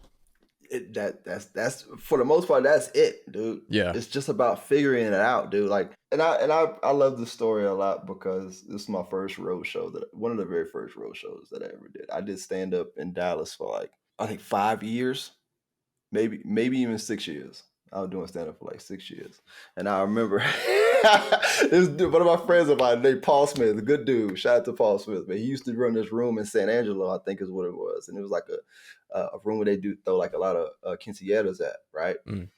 S2: That's for the most part, that's it, dude.
S1: Yeah.
S2: It's just about figuring it out, dude. Like, and I love this story a lot because this is my first road show, one of the very first road shows that I ever did. I did stand up in Dallas for like, I think 5 years, maybe even 6 years. I was doing stand up for like 6 years. And I remember this dude, one of my friends of mine named Paul Smith, a good dude. Shout out to Paul Smith. But he used to run this room in San Angelo, I think is what it was. And it was like a room where they do throw like a lot of quinceañeras at, right? And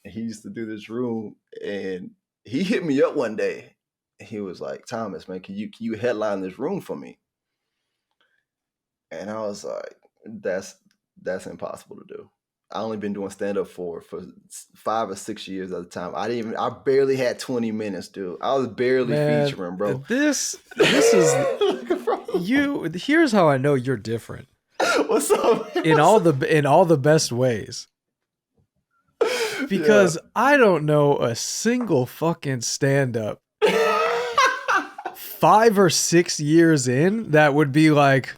S2: he used to do this room, and he hit me up one day. He was like, Thomas, man, can you headline this room for me? And I was like, that's impossible to do. I only been doing stand up for 5 or 6 years at the time. I barely had 20 minutes, dude. I was barely featuring, bro.
S1: This is you. Here's how I know you're different.
S2: What's up?
S1: In all the best ways. Because I don't know a single fucking stand up 5 or 6 years in that would be like,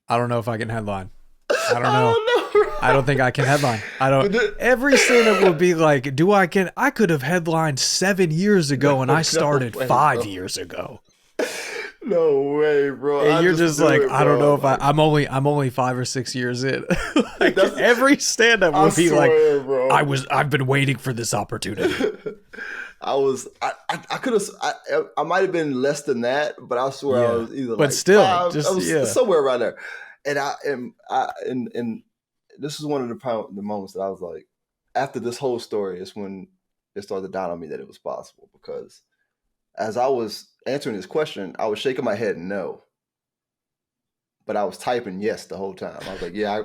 S1: I don't know if I can headline. I don't know. I don't think I can headline. Every stand-up will be like, I could have headlined 7 years ago, and I started 5 years ago.
S2: No way, bro.
S1: And you're just like, I don't know if I'm only 5 or 6 years in. Like, every stand-up will be like, bro. I've been waiting for this opportunity.
S2: I could have, I might have been less than that, but I swear I was either,
S1: but
S2: like
S1: still,
S2: 5, somewhere around there. And this is one of the moments that I was like, after this whole story is when it started to dawn on me that it was possible, because as I was answering this question, I was shaking my head no, but I was typing yes the whole time. I was like, yeah,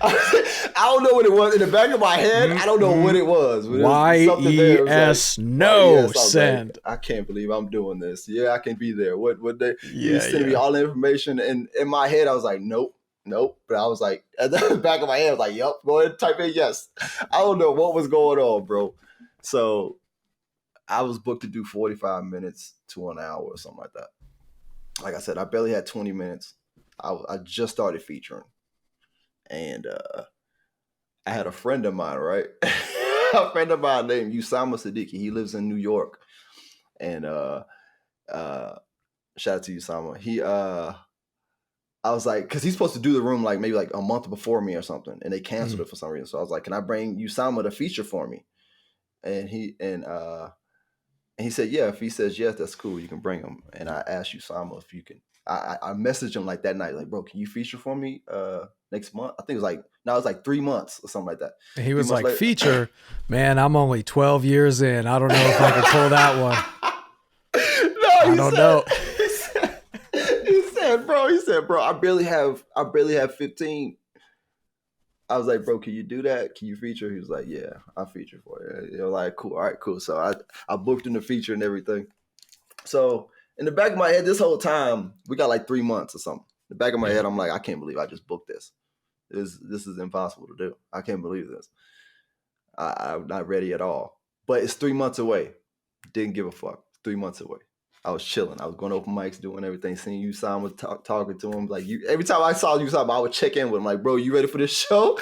S2: I don't know what it was in the back of my head. I don't know what it was.
S1: YES no send.
S2: Like, I can't believe I'm doing this. Yeah, I can be there. What they send me all the information, and in my head I was like, nope. nope. But I was like, at the back of my head, I was like, yep, go ahead and type in yes. I don't know what was going on, bro. So I was booked to do 45 minutes to an hour or something like that. Like I said, I barely had 20 minutes. I just started featuring. And I had a friend of mine, right? A friend of mine named Usama Siddiqui. He lives in New York. And shout out to Usama. I was like, because he's supposed to do the room like maybe like a month before me or something, and they canceled it for some reason. So I was like, can I bring Usama to feature for me? And he said, yeah. If he says yes, that's cool. You can bring him. And I asked Usama if you can. I messaged him like that night, like, bro, can you feature for me next month? I think it was like 3 months or something like that.
S1: And he was like, later, feature, man, I'm only 12 years in. I don't know if I can pull that one.
S2: No, I don't know. He said, bro, I barely have 15. I was like, bro, can you do that? Can you feature? He was like, yeah, I'll feature for you. You're like, cool. All right, cool. So I booked in the feature and everything. So in the back of my head, this whole time, we got like 3 months or something. In the back of my head, I'm like, I can't believe I just booked this. This is impossible to do. I can't believe this. I'm not ready at all. But it's 3 months away. Didn't give a fuck. 3 months away. I was chilling. I was going to open mics, doing everything, seeing Usama, talking to him. Like every time I saw Usama, I would check in with him. Like, bro, you ready for this show?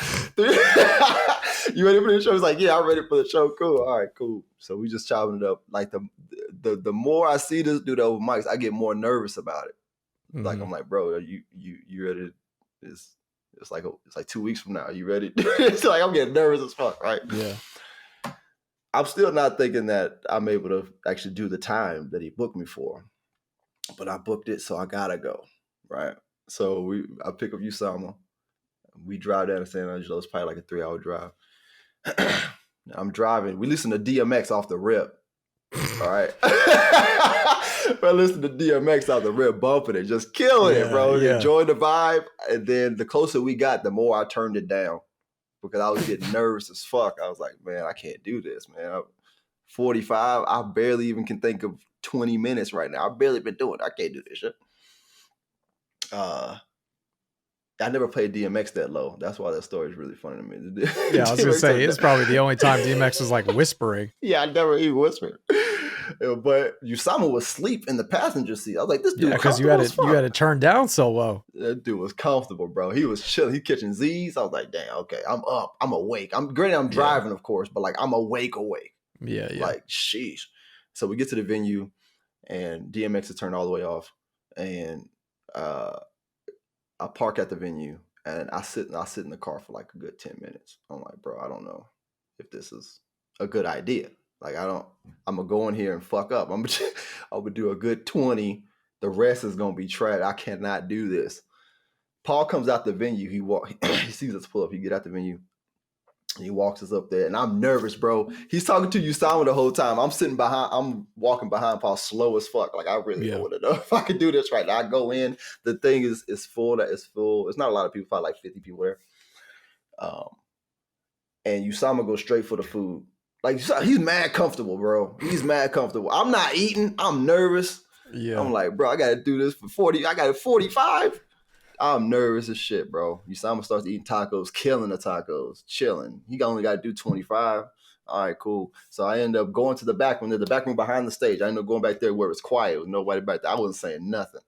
S2: You ready for this show? He's like, yeah, I'm ready for the show. Cool. All right, cool. So we just chopping it up. Like the more I see this dude over mics, I get more nervous about it. Mm-hmm. Like I'm like, bro, you ready? It's like 2 weeks from now. Are you ready? It's like I'm getting nervous as fuck, right?
S1: Yeah.
S2: I'm still not thinking that I'm able to actually do the time that he booked me for, but I booked it, so I gotta go, right? So I pick up Usama, we drive down to San Angelo. It's probably like a 3-hour drive. I'm driving. We listen to DMX off the rip, all right? I listen to DMX off the rip, bumping it, just killing it, bro. Enjoying the vibe, and then the closer we got, the more I turned it down. Because I was getting nervous as fuck. I was like, man, I can't do this, man. I'm 45. I barely even can think of 20 minutes right now. I've barely been doing it. I can't do this shit. I never played DMX that low. That's why that story is really funny to me.
S1: Yeah, I was going to say, it's probably the only time DMX was like whispering.
S2: Yeah, I never even whispered. But Usama was asleep in the passenger seat. I was like, this dude
S1: because you had it turned down so low.
S2: That dude was comfortable, bro. He was chilling. He catching Z's. I was like, damn, okay, I'm up. I'm awake. I'm driving, of course, but like I'm awake.
S1: Yeah.
S2: Like, sheesh. So we get to the venue and DMX is turned all the way off. And I park at the venue and I sit in the car for like a good 10 minutes. I'm like, bro, I don't know if this is a good idea. Like, I'm going to go in here and fuck up. I'm gonna do a good 20. The rest is going to be trash. I cannot do this. Paul comes out the venue. He sees us pull up. He get out the venue. He walks us up there. And I'm nervous, bro. He's talking to Usama the whole time. I'm walking behind Paul slow as fuck. Like, I really don't want to know if I can do this right now. I go in. The thing is full. It's full. It's not a lot of people. Probably like 50 people there. And Usama goes straight for the food. Like, he's mad comfortable, bro. He's mad comfortable. I'm not eating. I'm nervous. Yeah. I'm like, bro, I got to do this for 40. I got 45. I'm nervous as shit, bro. Usama starts eating tacos, killing the tacos, chilling. He only got to do 25. All right, cool. So I end up going to the back room. The back room behind the stage. I end up going back there where it's quiet. There was nobody back there. I wasn't saying nothing.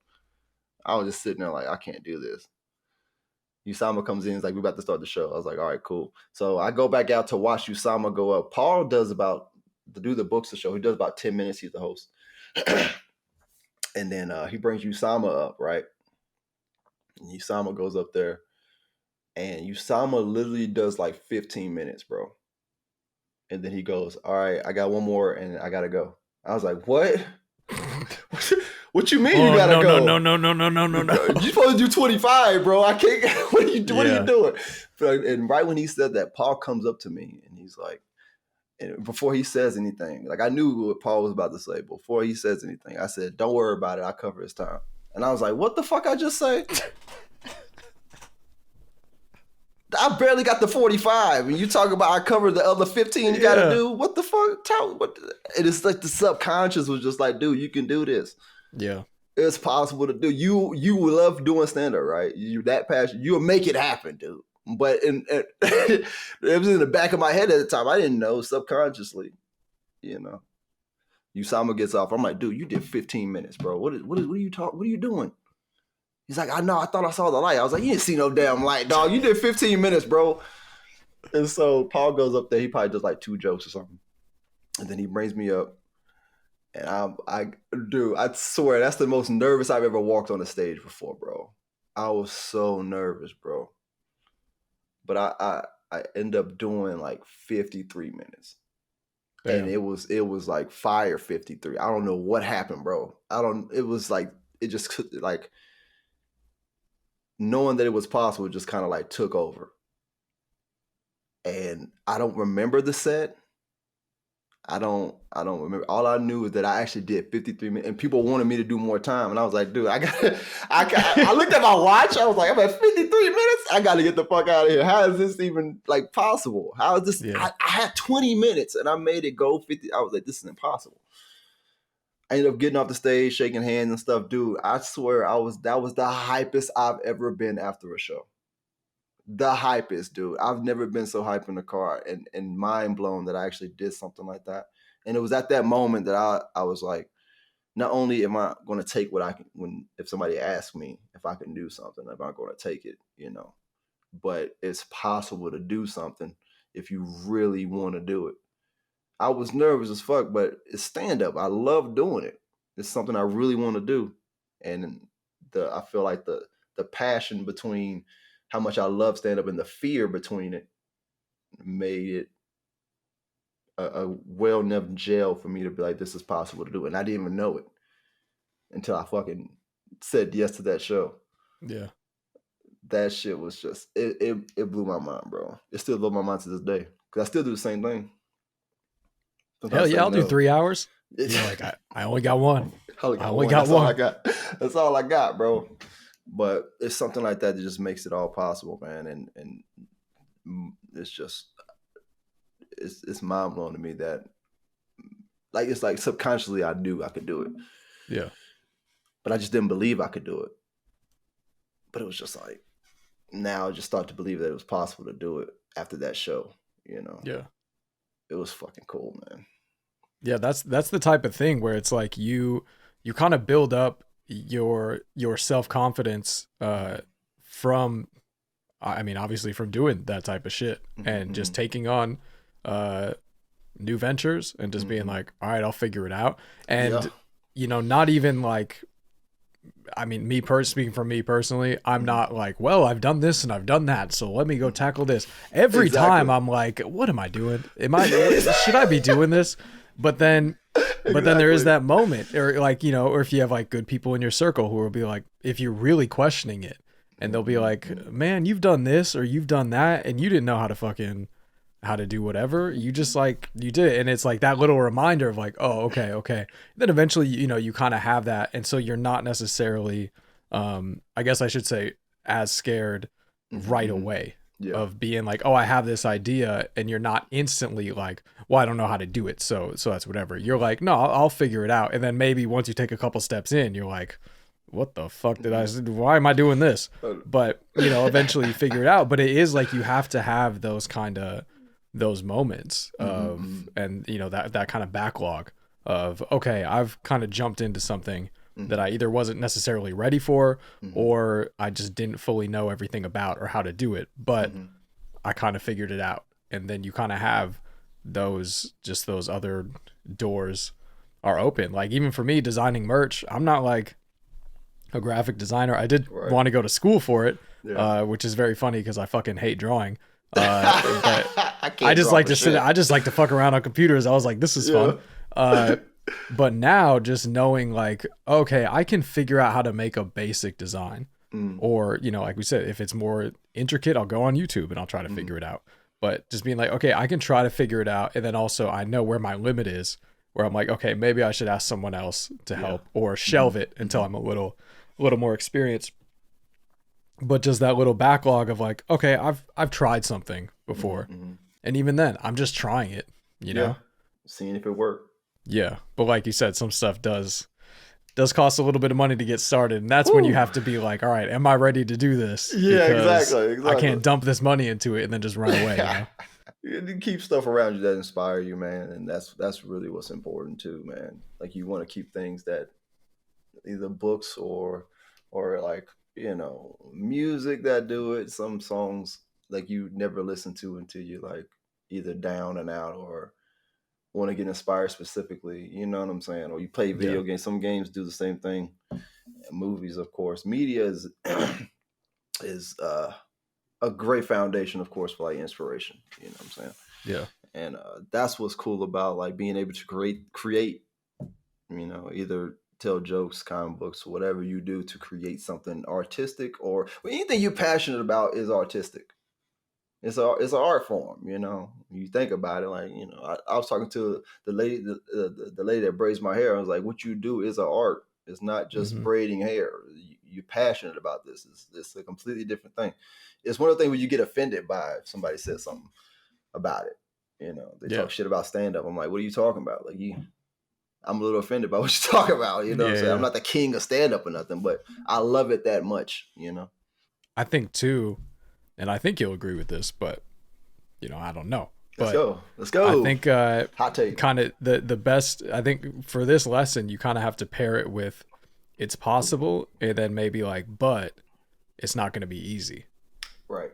S2: I was just sitting there like, I can't do this. Usama comes in, he's like, we're about to start the show. I was like, all right, cool. So I go back out to watch Usama go up. Paul does the books the show. He does about 10 minutes. He's the host. And then he brings Usama up, right? And Usama goes up there. And Usama literally does like 15 minutes, bro. And then he goes, all right, I got one more and I got to go. I was like, what? What you mean you gotta go? No. You're supposed to do 25, bro. I can't. What are you doing? And right when he said that, Paul comes up to me and he's like, and before he says anything, like I knew what Paul was about to say. Before he says anything, I said, don't worry about it. I'll cover his time. And I was like, what the fuck I just say? I barely got the 45. And you talk about I covered the other 15 you gotta do. What the fuck? It is like the subconscious was just like, dude, you can do this.
S1: Yeah.
S2: It's possible to do. You love doing stand-up, right? You that passionate, you'll make it happen, dude. But it was in the back of my head at the time. I didn't know, subconsciously, you know. Usama gets off. I'm like, dude, you did 15 minutes, bro. What are you doing? He's like, I know, I thought I saw the light. I was like, you didn't see no damn light, dog. You did 15 minutes, bro. And so Paul goes up there. He probably does like 2 jokes or something. And then he brings me up. And I swear, that's the most nervous I've ever walked on a stage before, bro. I was so nervous, bro. But I end up doing like 53 minutes. Damn. And it was like fire 53. I don't know what happened, bro. It was like, it just like, knowing that it was possible just kind of like took over. And I don't remember the set. I don't remember. All I knew is that I actually did 53 minutes, and people wanted me to do more time. And I was like, dude, I looked at my watch. I was like, I'm at 53 minutes. I got to get the fuck out of here. How is this even like possible? How is this? Yeah. I had 20 minutes and I made it go 50. I was like, this is impossible. I ended up getting off the stage, shaking hands and stuff. Dude, I swear that was the hypest I've ever been after a show. The hypest, dude. I've never been so hyped in the car and mind blown that I actually did something like that. And it was at that moment that I was like, not only am I going to take what I can, if somebody asks me if I can do something, if I'm going to take it, you know, but it's possible to do something if you really want to do it. I was nervous as fuck, but it's stand-up. I love doing it. It's something I really want to do. And I feel like the passion between how much I love stand-up and the fear between it made it a well enough gel for me to be like, this is possible to do. And I didn't even know it until I fucking said yes to that show.
S1: Yeah.
S2: That shit was just, it blew my mind, bro. It still blew my mind to this day. Because I still do the same thing.
S1: Sometimes hell yeah, I'll do 3 hours. You're like, I only got one. I only got
S2: one. All I got. That's all I got, bro. But it's something like that just makes it all possible, man. And it's just, it's mind blowing to me that, like, it's like subconsciously I knew I could do it.
S1: Yeah.
S2: But I just didn't believe I could do it. But it was just like, now I just start to believe that it was possible to do it after that show, you know?
S1: Yeah.
S2: It was fucking cool, man.
S1: Yeah, that's the type of thing where it's like you kind of build up your self-confidence from, I mean, obviously from doing that type of shit and just taking on new ventures and just being like, all right, I'll figure it out. And, you know, not even like, I mean, speaking for me personally, I'm not like, well, I've done this and I've done that, so let me go tackle this. Every time I'm like, what am I doing? Should I be doing this? But then there is that moment, or like, you know, or if you have like good people in your circle who will be like, if you're really questioning it, and they'll be like, man, you've done this or you've done that, and you didn't know how to do whatever. You just like, you did it. And it's like that little reminder of like, oh, okay. Then eventually, you know, you kind of have that. And so you're not necessarily, I guess I should say, as scared right away of being like, oh, I have this idea. And you're not instantly like, well, I don't know how to do it. So that's whatever. You're like, no, I'll figure it out. And then maybe once you take a couple steps in, you're like, what the fuck why am I doing this? But, you know, eventually you figure it out. But it is like, you have to have those moments of, and you know, that kind of backlog of, okay, I've kind of jumped into something that I either wasn't necessarily ready for, or I just didn't fully know everything about or how to do it, but I kind of figured it out. And then you kind of have those other doors are open. Like even for me, designing merch, I'm not like a graphic designer. I did want to go to school for it, which is very funny because I fucking hate drawing. But I just like to I just like to fuck around on computers. I was like, this is fun. But now just knowing like, okay, I can figure out how to make a basic design, or, you know, like we said, if it's more intricate, I'll go on YouTube and I'll try to figure it out. But just being like, okay, I can try to figure it out. And then also I know where my limit is, where I'm like, okay, maybe I should ask someone else to help or shelve it until I'm a little more experienced. But just that little backlog of like, okay, I've tried something before. And even then, I'm just trying it, you know?
S2: Seeing if it worked.
S1: Yeah. But like you said, some stuff does does cost a little bit of money to get started. And that's when you have to be like, all right, am I ready to do this?
S2: Yeah,
S1: Because
S2: exactly.
S1: I can't dump this money into it and then just run away.
S2: You keep stuff around you that inspire you, man, and that's really what's important too, man. Like you want to keep things that either books or like music that do it. Some songs like you never listen to until you like either down and out or want to get inspired specifically. You know what I'm saying? Or you play video games. Some games do the same thing. Movies, of course. Media is is a great foundation, of course, for like inspiration. You know what I'm saying?
S1: Yeah.
S2: And that's what's cool about like being able to create, either tell jokes, comic books, whatever you do to create something artistic or anything you're passionate about is artistic. It's an art form, You think about it, like I was talking to the lady, the lady that braids my hair. I was like, "What you do is an art. It's not just braiding hair. You're passionate about this. It's a completely different thing. It's one of the things when you get offended by if somebody says something about it. They talk shit about stand up. I'm like, what are you talking about? Like I'm a little offended by what you're talking about. You know what I'm saying? I'm not the king of stand up or nothing, but I love it that much.
S1: I think too. And I think you'll agree with this, but I don't know.
S2: Let's go.
S1: I think
S2: hot take.
S1: Kind of the best. I think for this lesson, you kind of have to pair it with it's possible, and then maybe like, but it's not going to be easy.
S2: Right.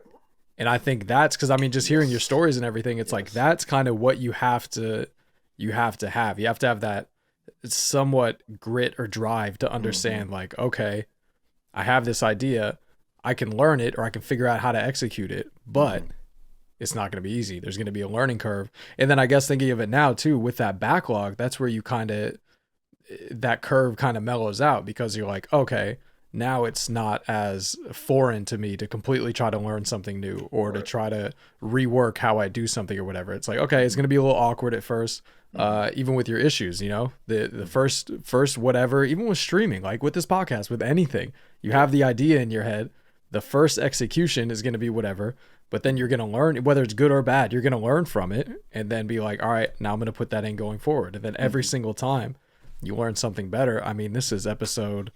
S1: And I think that's because just hearing your stories and everything, it's like that's kind of what you have to have. You have to have that somewhat grit or drive to understand like, okay, I have this idea. I can learn it or I can figure out how to execute it, but it's not going to be easy. There's going to be a learning curve. And then I guess thinking of it now too, with that backlog, that's where you that curve kind of mellows out because you're like, okay, now it's not as foreign to me to completely try to learn something new or to try to rework how I do something or whatever. It's like, okay, it's going to be a little awkward at first. Even with your issues, the first whatever, even with streaming, like with this podcast, with anything, you have the idea in your head. The first execution is going to be whatever, but then you're going to learn whether it's good or bad. You're going to learn from it and then be like, all right, now I'm going to put that in going forward. And then every single time you learn something better. This is episode,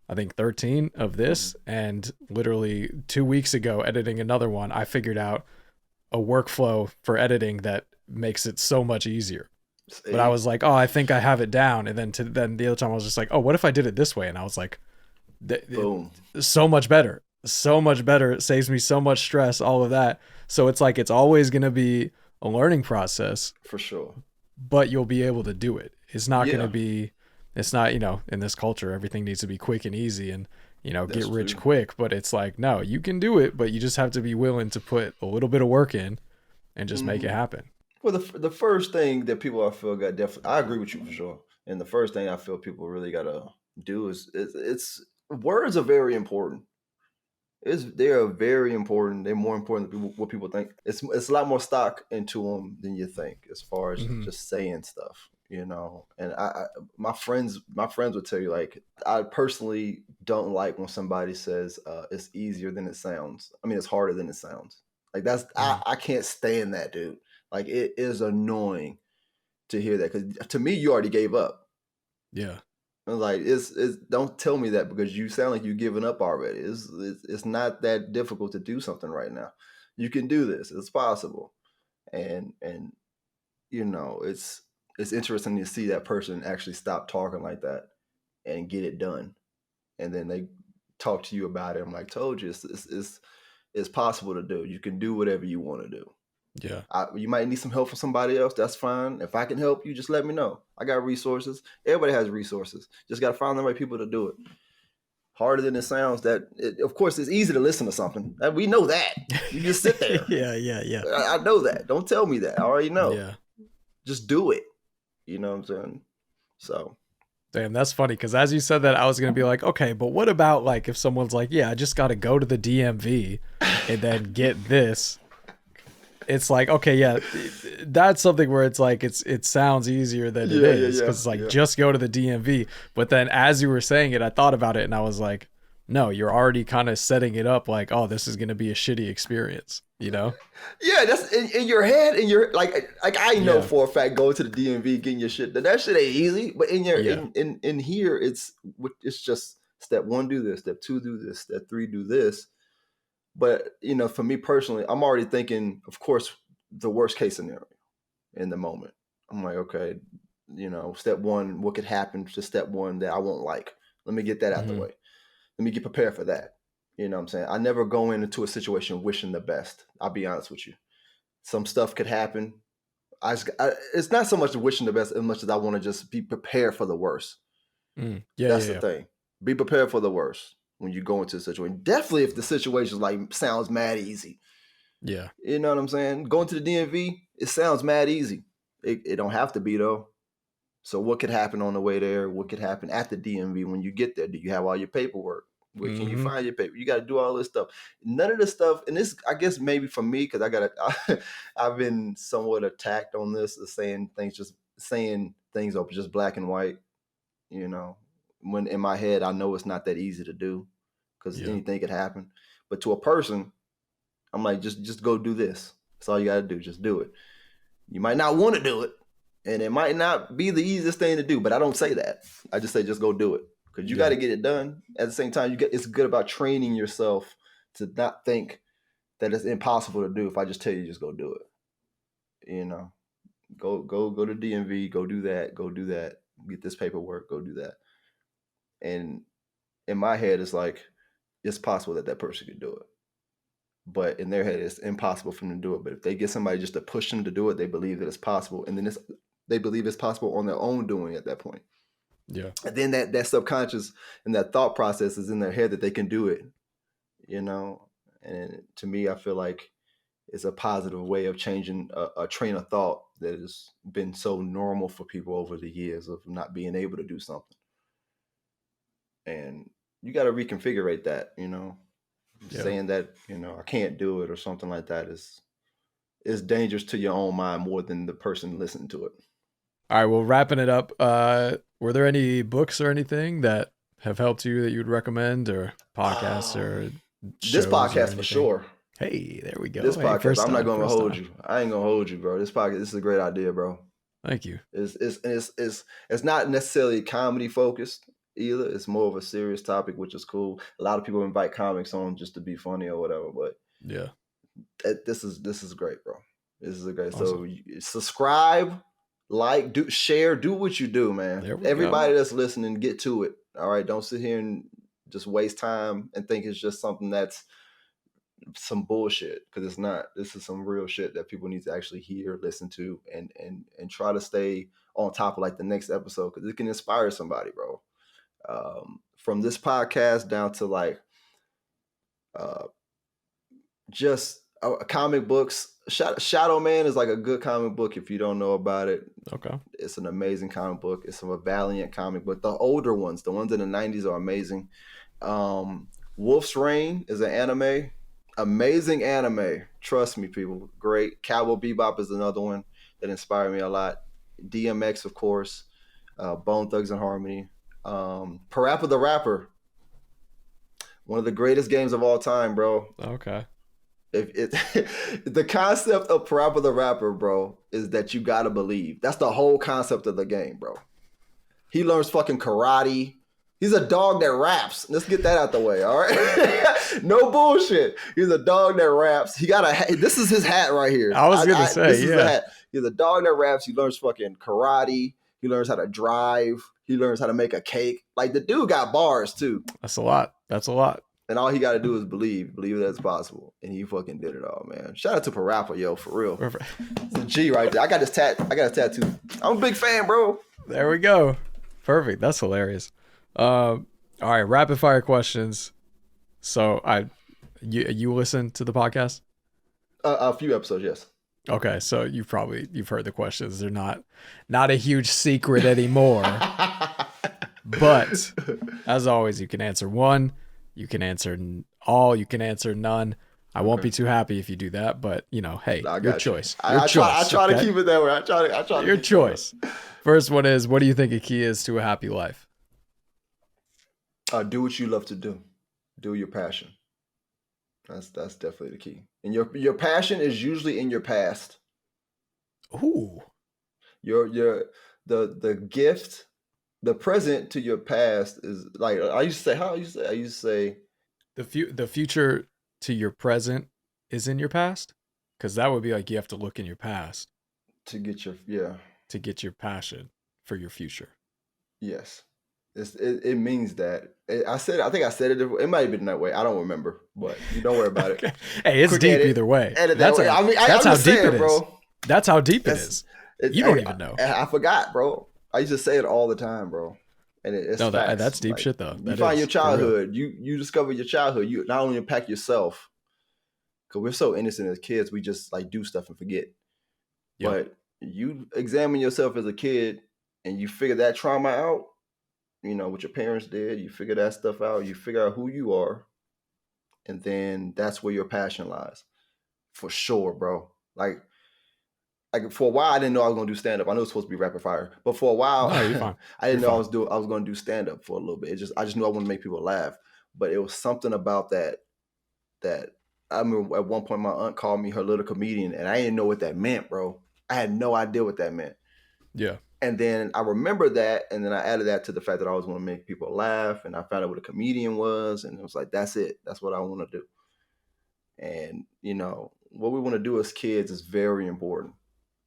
S1: I think 13 of this. And literally 2 weeks ago, editing another one, I figured out a workflow for editing that makes it so much easier. But I was like, oh, I think I have it down. And then the other time I was just like, oh, what if I did it this way? And I was like,
S2: boom,
S1: so much better. So much better. It saves me so much stress, all of that. So it's like it's always going to be a learning process.
S2: For sure.
S1: But you'll be able to do it. It's not going to be, it's not, in this culture, everything needs to be quick and easy and, get rich quick. But it's like, no, you can do it, but you just have to be willing to put a little bit of work in and just make it happen.
S2: Well, the first thing that people I feel got definitely, I agree with you for sure. And the first thing I feel people really got to do is it's words are very important. They are very important. They're more important than what people think. It's a lot more stock into them than you think, as far as just saying stuff, And my friends would tell you, like, I personally don't like when somebody says it's easier than it sounds. It's harder than it sounds. Like that's I can't stand that, dude. Like it is annoying to hear that because to me, you already gave up.
S1: Yeah.
S2: Like it's don't tell me that because you sound like you're giving up already. It's not that difficult to do something right now. You can do this. It's possible. And it's interesting to see that person actually stop talking like that and get it done. And then they talk to you about it. I'm like, told you it's possible to do. You can do whatever you want to do.
S1: Yeah.
S2: You might need some help from somebody else. That's fine. If I can help you, just let me know. I got resources. Everybody has resources. Just got to find the right people to do it. Harder than it sounds. Of course, it's easy to listen to something. We know that. You just sit there.
S1: Yeah.
S2: I know that. Don't tell me that. I already know.
S1: Yeah.
S2: Just do it. You know what I'm saying? So.
S1: Damn, that's funny because as you said that, I was going to be like, okay, but what about like if someone's like, yeah, I just got to go to the DMV and then get this. It's like, okay, yeah, that's something where it's like it sounds easier than it is because it's like just go to the DMV. But then as you were saying it, I thought about it and I was like, no, you're already kind of setting it up like, oh, this is going to be a shitty experience. you know?
S2: Yeah, that's in your head, and you're like I know
S1: Yeah.
S2: for a fact going to the DMV getting your shit. That shit ain't easy, but in your
S1: Yeah.
S2: in here, it's just step 1, do this, step 2, do this, step 3, do this. But for me personally, I'm already thinking, of course, the worst case scenario in the moment. I'm like, okay, step 1, what could happen to step 1 that I won't like? Let me get that out the way. Let me get prepared for that. You know what I'm saying? I never go into a situation wishing the best. I'll be honest with you. Some stuff could happen. It's not so much wishing the best as much as I want to just be prepared for the worst.
S1: Yeah,
S2: That's the thing. Be prepared for the worst when you go into a situation. Definitely if the situation sounds mad easy.
S1: Yeah.
S2: You know what I'm saying? Going to the DMV, it sounds mad easy. It don't have to be though. So what could happen on the way there? What could happen at the DMV when you get there? Do you have all your paperwork? Where can you find your paper? You got to do all this stuff. None of this stuff, and this, I guess, maybe for me, because I've been somewhat attacked on this, saying things are just black and white. When in my head, I know it's not that easy to do, because anything could happen. But to a person, I'm like, just go do this. That's all you got to do. Just do it. You might not want to do it, and it might not be the easiest thing to do, but I don't say that. I just say just go do it, because you got to get it done. At the same time, it's good about training yourself to not think that it's impossible to do. If I just tell you, just go do it. Go to DMV, go do that, get this paperwork, go do that. And in my head, it's like it's possible that person could do it, but in their head, it's impossible for them to do it. But if they get somebody just to push them to do it, they believe that it's possible, and then they believe it's possible on their own doing at that point.
S1: Yeah.
S2: And then that subconscious and that thought process is in their head that they can do it, And to me, I feel like it's a positive way of changing a train of thought that has been so normal for people over the years of not being able to do something. And you got to reconfigure that, saying that, I can't do it or something like that is dangerous to your own mind more than the person listening to it.
S1: All right, well, wrapping it up, were there any books or anything that have helped you that you would recommend, or podcasts or shows?
S2: This podcast for sure.
S1: Hey, there we go.
S2: This podcast, I'm not going to hold you. I ain't going to hold you, bro. This podcast, this is a great idea, bro.
S1: Thank you.
S2: It's not necessarily comedy focused either. It's more of a serious topic, which is cool. A lot of people invite comics on just to be funny or whatever, but
S1: yeah,
S2: this is great, bro. This is a great. Awesome. So subscribe, like, share, do what you do, man. Everybody that's listening, get to it. All right, don't sit here and just waste time and think it's just something that's some bullshit, because it's not. This is some real shit that people need to actually hear, listen to, and try to stay on top of the next episode, because it can inspire somebody, bro. From this podcast down to just comic books. Shadow Man is a good comic book if you don't know about it.
S1: Okay.
S2: It's an amazing comic book. It's a valiant comic book. The older ones, the ones in the 90s, are amazing. Wolf's Rain is an anime. Amazing anime. Trust me, people. Great. Cowboy Bebop is another one that inspired me a lot. DMX, of course. Bone Thugs and Harmony. Parappa the Rapper. One of the greatest games of all time, bro.
S1: Okay.
S2: The concept of Parappa the Rapper, bro, is that you gotta believe. That's the whole concept of the game, bro. He learns fucking karate. He's a dog that raps. Let's get that out the way, all right? No bullshit. He's a dog that raps. He got this is his hat right here.
S1: I was gonna say,
S2: this is the hat. He's a dog that raps. He learns fucking karate. He learns how to drive. He learns how to make a cake. The dude got bars too.
S1: That's a lot.
S2: And all he got to do is believe that it's possible. And he fucking did it all, man. Shout out to Parappa, yo, for real. It's a G right there. I got his tattoo. I'm a big fan, bro.
S1: There we go. Perfect. That's hilarious. All right, rapid fire questions. So you listen to the podcast?
S2: A few episodes, yes.
S1: Okay, so you've heard the questions. They're not a huge secret anymore. But as always, you can answer one, you can answer all, you can answer none. I won't be too happy if you do that, but hey, your choice.
S2: I try to keep it that way. I try to
S1: your choice. First one is, what do you think a key is to a happy life?
S2: Do what you love to do. Do your passion. That's definitely the key. And your passion is usually in your past.
S1: Ooh.
S2: Your the gift, the present to your past is like I used to say. How I used to say? I used to say
S1: The future to your present is in your past, because that would be like you have to look in your past
S2: to get your
S1: to get your passion for your future.
S2: yes. It means that. I think I said it. It might have been that way. I don't remember, but you don't worry about it.
S1: Okay. Hey, it's
S2: Quick
S1: deep
S2: edit,
S1: either way.
S2: edit that way. I mean,
S1: That's
S2: I'm
S1: how
S2: just
S1: deep
S2: saying,
S1: it is.
S2: bro.
S1: That's how deep it
S2: That's
S1: is. You don't even know.
S2: I forgot, bro. I used to say it all the time, bro. And it's
S1: No,
S2: facts.
S1: that's deep
S2: Like,
S1: shit though.
S2: you
S1: That
S2: find
S1: is
S2: your
S1: for real.
S2: childhood. You discover your childhood. You not only impact yourself, because we're so innocent as kids, we just like do stuff and forget.
S1: Yep.
S2: But you examine yourself as a kid and you figure that trauma out, you know, what your parents did, you figure that stuff out, you figure out who you are, and then that's where your passion lies. For sure, bro. Like for a while I didn't know I was gonna do stand up. I know it's supposed to be rapid fire, but for a while
S1: No, you're fine.
S2: I didn't
S1: You're
S2: know
S1: fine.
S2: I was gonna do stand up for a little bit. I just knew I wanted to make people laugh. But it was something about that I remember at one point my aunt called me her little comedian and I didn't know what that meant, bro. I had no idea what that meant.
S1: Yeah.
S2: And then I remember that, and then I added that to the fact that I always want to make people laugh, and I found out what a comedian was, and it was like, that's it. That's what I want to do. And, you know, what we want to do as kids is very important.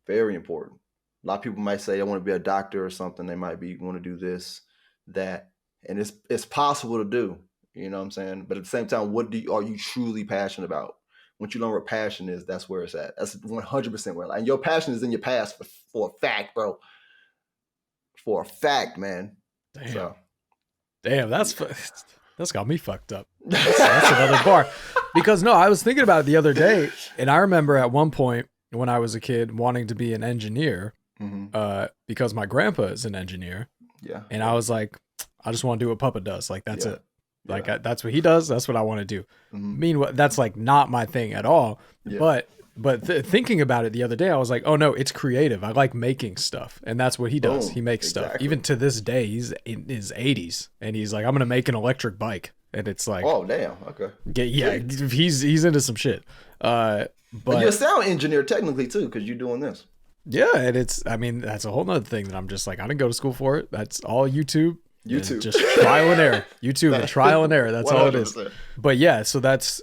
S2: Very important. A lot of people might say they want to be a doctor or something. They might want to do this, that, and it's possible to do. You know what I'm saying? But at the same time, are you truly passionate about? Once you learn what passion is, that's where it's at. That's 100% where. And your passion is in your past for a fact, bro. For a fact, man.
S1: Damn. Damn, that's got me fucked up. That's another bar. Because no, I was thinking about it the other day, and I remember at one point when I was a kid wanting to be an engineer, because my grandpa is an engineer.
S2: Yeah.
S1: And I was like, I just want to do what Papa does. Like, that's it. Like,
S2: Yeah.
S1: that's what he does. That's what I want to do. Meanwhile, that's like not my thing at all. Yeah. But thinking about it the other day, I was like, oh no, it's creative. I like making stuff. And that's what he does. He makes stuff. Even to this day, he's in his 80s. And he's like, I'm going to make an electric bike. And it's like,
S2: oh, damn. Okay.
S1: Yeah, he's into some shit. But
S2: you're a sound engineer technically too, because you're doing this.
S1: Yeah, and I mean, that's a whole nother thing that I'm just like, I didn't go to school for it. That's all YouTube. Just trial and error. YouTube and trial and error. That's 100%. All it is. But yeah, so that's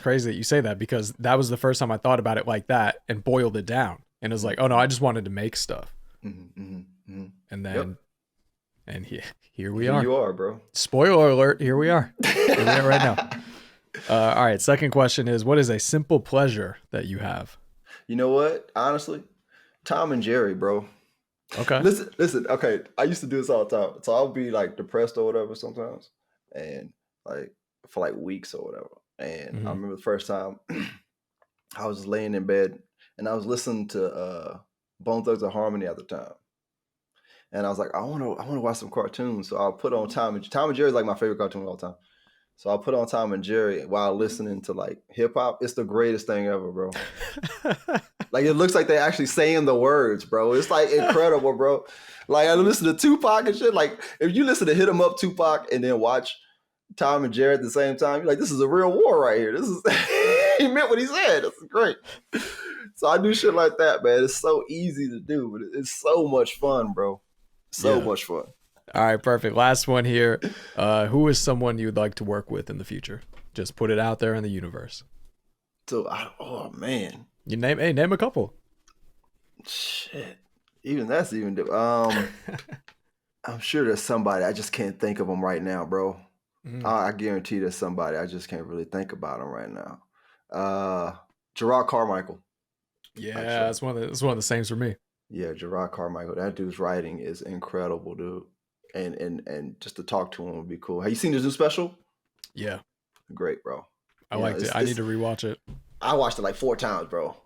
S1: crazy that you say that, because that was the first time I thought about it like that and boiled it down. And it was like, oh no, I just wanted to make stuff. And then, and here we are.
S2: You are, bro.
S1: Spoiler alert, here we are. Here we are right now. All right, second question is, what is a simple pleasure that you have?
S2: You know what? Honestly, Tom and Jerry, bro.
S1: Okay.
S2: Listen. Okay, I used to do this all the time. So I'll be like depressed or whatever sometimes, and like for like weeks or whatever. And I remember the first time I was just laying in bed and I was listening to Bone Thugs-n-Harmony at the time, and I was like, I want to watch some cartoons. So I'll put on Tom and Jerry is like my favorite cartoon of all time. So I'll put on Tom and Jerry while listening to like hip hop. It's the greatest thing ever, bro. Like, it looks like they're actually saying the words, bro. It's like incredible, bro. Like, I listen to Tupac and shit. Like, if you listen to Hit 'Em Up Tupac and then watch Tom and Jerry at the same time, you're like, this is a real war right here. This is he meant what he said. This is great. So I do shit like that, man. It's so easy to do, but it's so much fun, bro. So much fun.
S1: All right, perfect. Last one here. Who is someone you'd like to work with in the future? Just put it out there in the universe.
S2: So, oh man,
S1: you name a couple.
S2: Shit, that's even. I'm sure there's somebody. I just can't think of them right now, bro. I guarantee there's somebody. I just can't really think about them right now. Gerard Carmichael.
S1: Yeah, that's one of the same for me.
S2: Yeah, Gerard Carmichael. That dude's writing is incredible, dude. And just to talk to him would be cool. Have you seen his new special?
S1: Yeah.
S2: Great, bro.
S1: I liked it. I need to rewatch it.
S2: I watched it like 4 times, bro.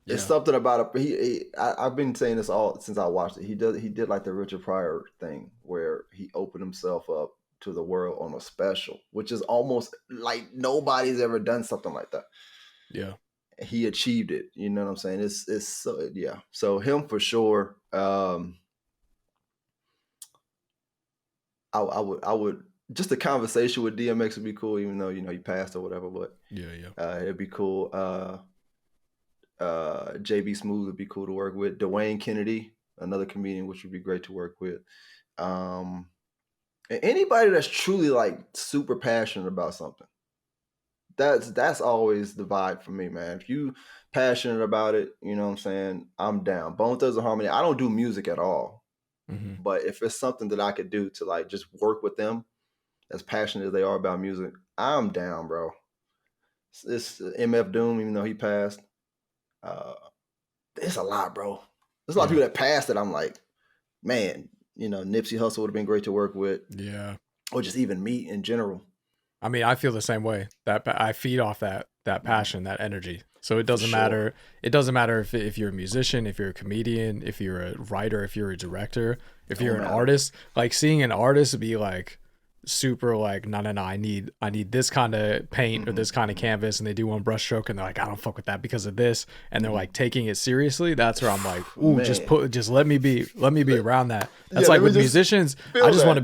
S2: Yeah. It's something about it. I've been saying this all since I watched it. He did like the Richard Pryor thing where he opened himself up to the world on a special, which is almost like nobody's ever done something like that.
S1: Yeah.
S2: He achieved it. You know what I'm saying? It's so, yeah. So him for sure. I would just a conversation with DMX would be cool, even though he passed or whatever. But
S1: Yeah.
S2: it'd be cool. JB Smooth would be cool to work with. Dwayne Kennedy, another comedian, which would be great to work with. And anybody that's truly like super passionate about something. That's always the vibe for me, man. If you passionate about it, you know what I'm saying, I'm down. Bone Thugs and Harmony, I don't do music at all.
S1: Mm-hmm.
S2: But if it's something that I could do to like just work with them, as passionate as they are about music, I'm down, bro. It's MF Doom, even though he passed. It's a lot, bro. There's a lot of people that passed that I'm like, man, Nipsey Hussle would have been great to work with.
S1: Yeah.
S2: Or just even me in general.
S1: I mean, I feel the same way. That I feed off that passion, that energy. So it doesn't matter. It doesn't matter if you're a musician, if you're a comedian, if you're a writer, if you're a director, if you're an artist. Like seeing an artist be like super like, no, I need this kind of paint or this kind of canvas, and they do one brush stroke and they're like, I don't fuck with that because of this, and they're like taking it seriously. That's where I'm like, ooh, just let me be around that. That's like with musicians, I just want to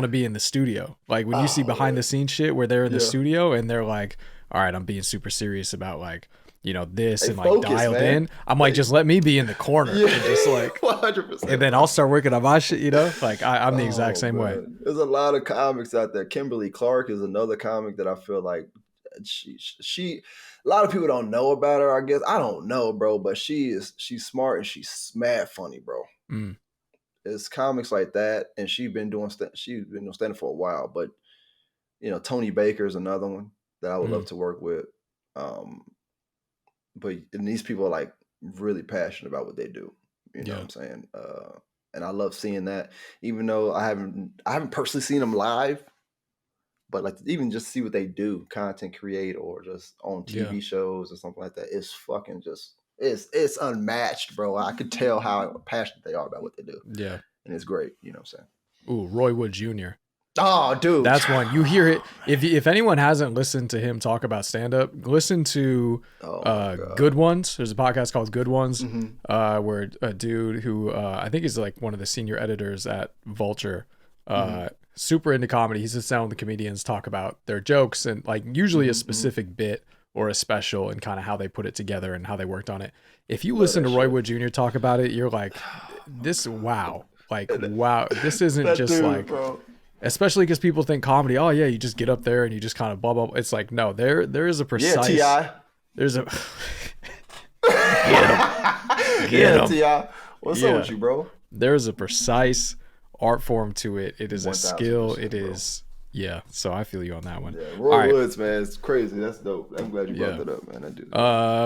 S1: be in the studio. Like when you see behind the scenes shit where they're in the studio and they're like, all right, I'm being super serious about like, this and like focus, dialed in. I'm like, just let me be in the corner and just like 100%. And then I'll start working on my shit, like I'm the exact same way.
S2: There's a lot of comics out there. Kimberly Clark is another comic that I feel like she a lot of people don't know about her, I guess. I don't know, bro, but she's smart and she's mad funny, bro. It's comics like that, and she's been doing stand-up for a while, but Tony Baker is another one that I would love to work with. But these people are like really passionate about what they do. You know what I'm saying? And I love seeing that, even though I haven't personally seen them live, but like even just see what they do, content create, or just on TV shows or something like that. It's fucking it's unmatched, bro. I could tell how passionate they are about what they do.
S1: Yeah.
S2: And it's great. You know what I'm
S1: saying? Ooh, Roy Wood Jr.
S2: Oh, dude,
S1: that's one. You hear it. If anyone hasn't listened to him talk about stand up, listen to Good Ones. There's a podcast called Good Ones, where a dude who I think is like one of the senior editors at Vulture, super into comedy. He sits down with the comedians, talk about their jokes and like usually a specific bit or a special and kind of how they put it together and how they worked on it. If you listen to Roy Wood Jr. talk about it, you're like, this wow, this isn't just dude, like. Bro. Especially because people think comedy, oh yeah, you just get up there and you just kind of blah blah. It's like no, there is a precise.
S2: Yeah, Ti.
S1: There's a
S2: get him. Ti. What's up with you, bro?
S1: There's a precise art form to it. It is a skill. It is So I feel you on that one.
S2: Yeah, Roy Woods, man, it's crazy. That's dope. I'm glad you brought that up, man. I do.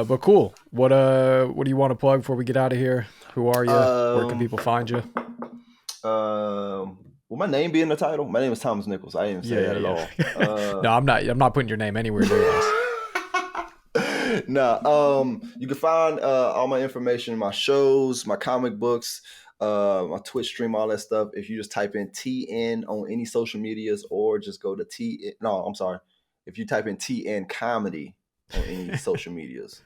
S1: But cool. What do you want to plug before we get out of here? Who are you? Where can people find you?
S2: Will my name be in the title? My name is Thomas Nichols. I didn't say that at all.
S1: No, I'm not putting your name anywhere near this.
S2: No. You can find all my information in my shows, my comic books, my Twitch stream, all that stuff. If you just type in TN on any social medias, or just go to if you type in TN Comedy on any social medias.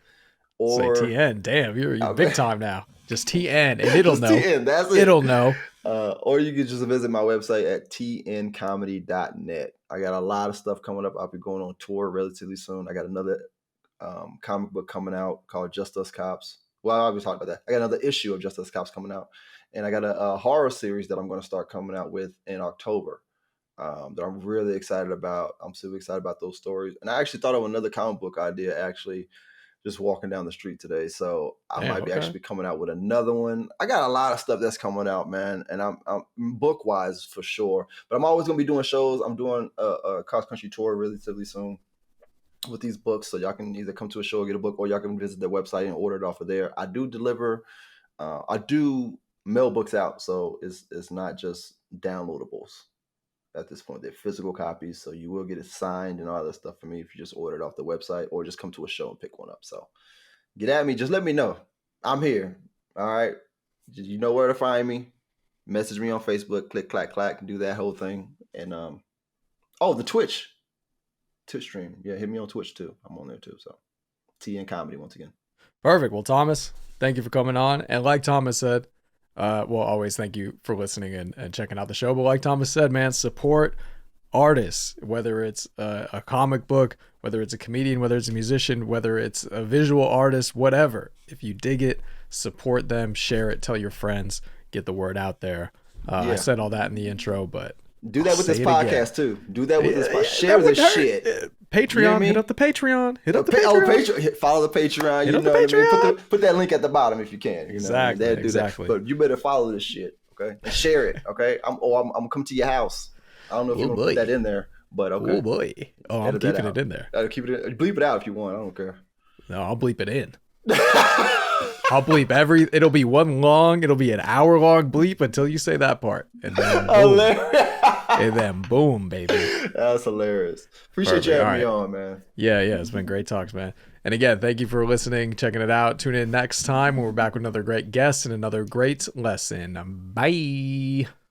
S1: Or say TN, damn, you're big time now. Just TN, and it'll know.
S2: TN, that's it.
S1: It'll know.
S2: Or you can just visit my website at tncomedy.net. I got a lot of stuff coming up. I'll be going on tour relatively soon. I got another comic book coming out called Just Us Cops. Well, I always talk about that. I got another issue of Just Us Cops coming out. And I got a horror series that I'm going to start coming out with in October that I'm really excited about. I'm super excited about those stories. And I actually thought of another comic book idea, actually, just walking down the street today. So I might be actually coming out with another one. I got a lot of stuff that's coming out, man. And I'm book wise for sure, but I'm always going to be doing shows. I'm doing a cross country tour relatively soon with these books. So y'all can either come to a show or get a book, or y'all can visit their website and order it off of there. I do deliver, I do mail books out. So it's not just downloadables. At this point, they're physical copies, so you will get it signed and all that stuff for me if you just order it off the website, or just come to a show and pick one up. So get at me, just let me know. I'm here. All right. You know where to find me. Message me on Facebook, click, clack, clack, do that whole thing. And the Twitch stream. Yeah, hit me on Twitch too. I'm on there too. So TN Comedy once again.
S1: Perfect. Well, Thomas, thank you for coming on. And like Thomas said, always thank you for listening and checking out the show. But like Thomas said, man, support artists, whether it's a comic book, whether it's a comedian, whether it's a musician, whether it's a visual artist, whatever. If you dig it, support them, share it, tell your friends, get the word out there. I said all that in the intro, but
S2: do that with this podcast too. Do that with this podcast. Share this shit.
S1: Patreon, you know hit up the Patreon. Hit up the Patreon.
S2: Oh, Patreon. Follow the Patreon. You know what I mean? Put that link at the bottom if you can. You
S1: exactly.
S2: Know, exactly. That. But you better follow this shit, okay? And share it, okay? I'm gonna come to your house. I don't know if you're gonna put that in there, but okay.
S1: Oh boy. Oh, I'm keeping it in there.
S2: Keep it in. Bleep it out if you want. I don't care.
S1: No, I'll bleep it in. I'll bleep it'll be it'll be an hour long bleep until you say that part. And then boom. And then boom, baby.
S2: That's hilarious. Appreciate you having me on, man.
S1: Yeah, it's been great talks, man. And again, thank you for listening, checking it out. Tune in next time when we're back with another great guest and another great lesson. Bye.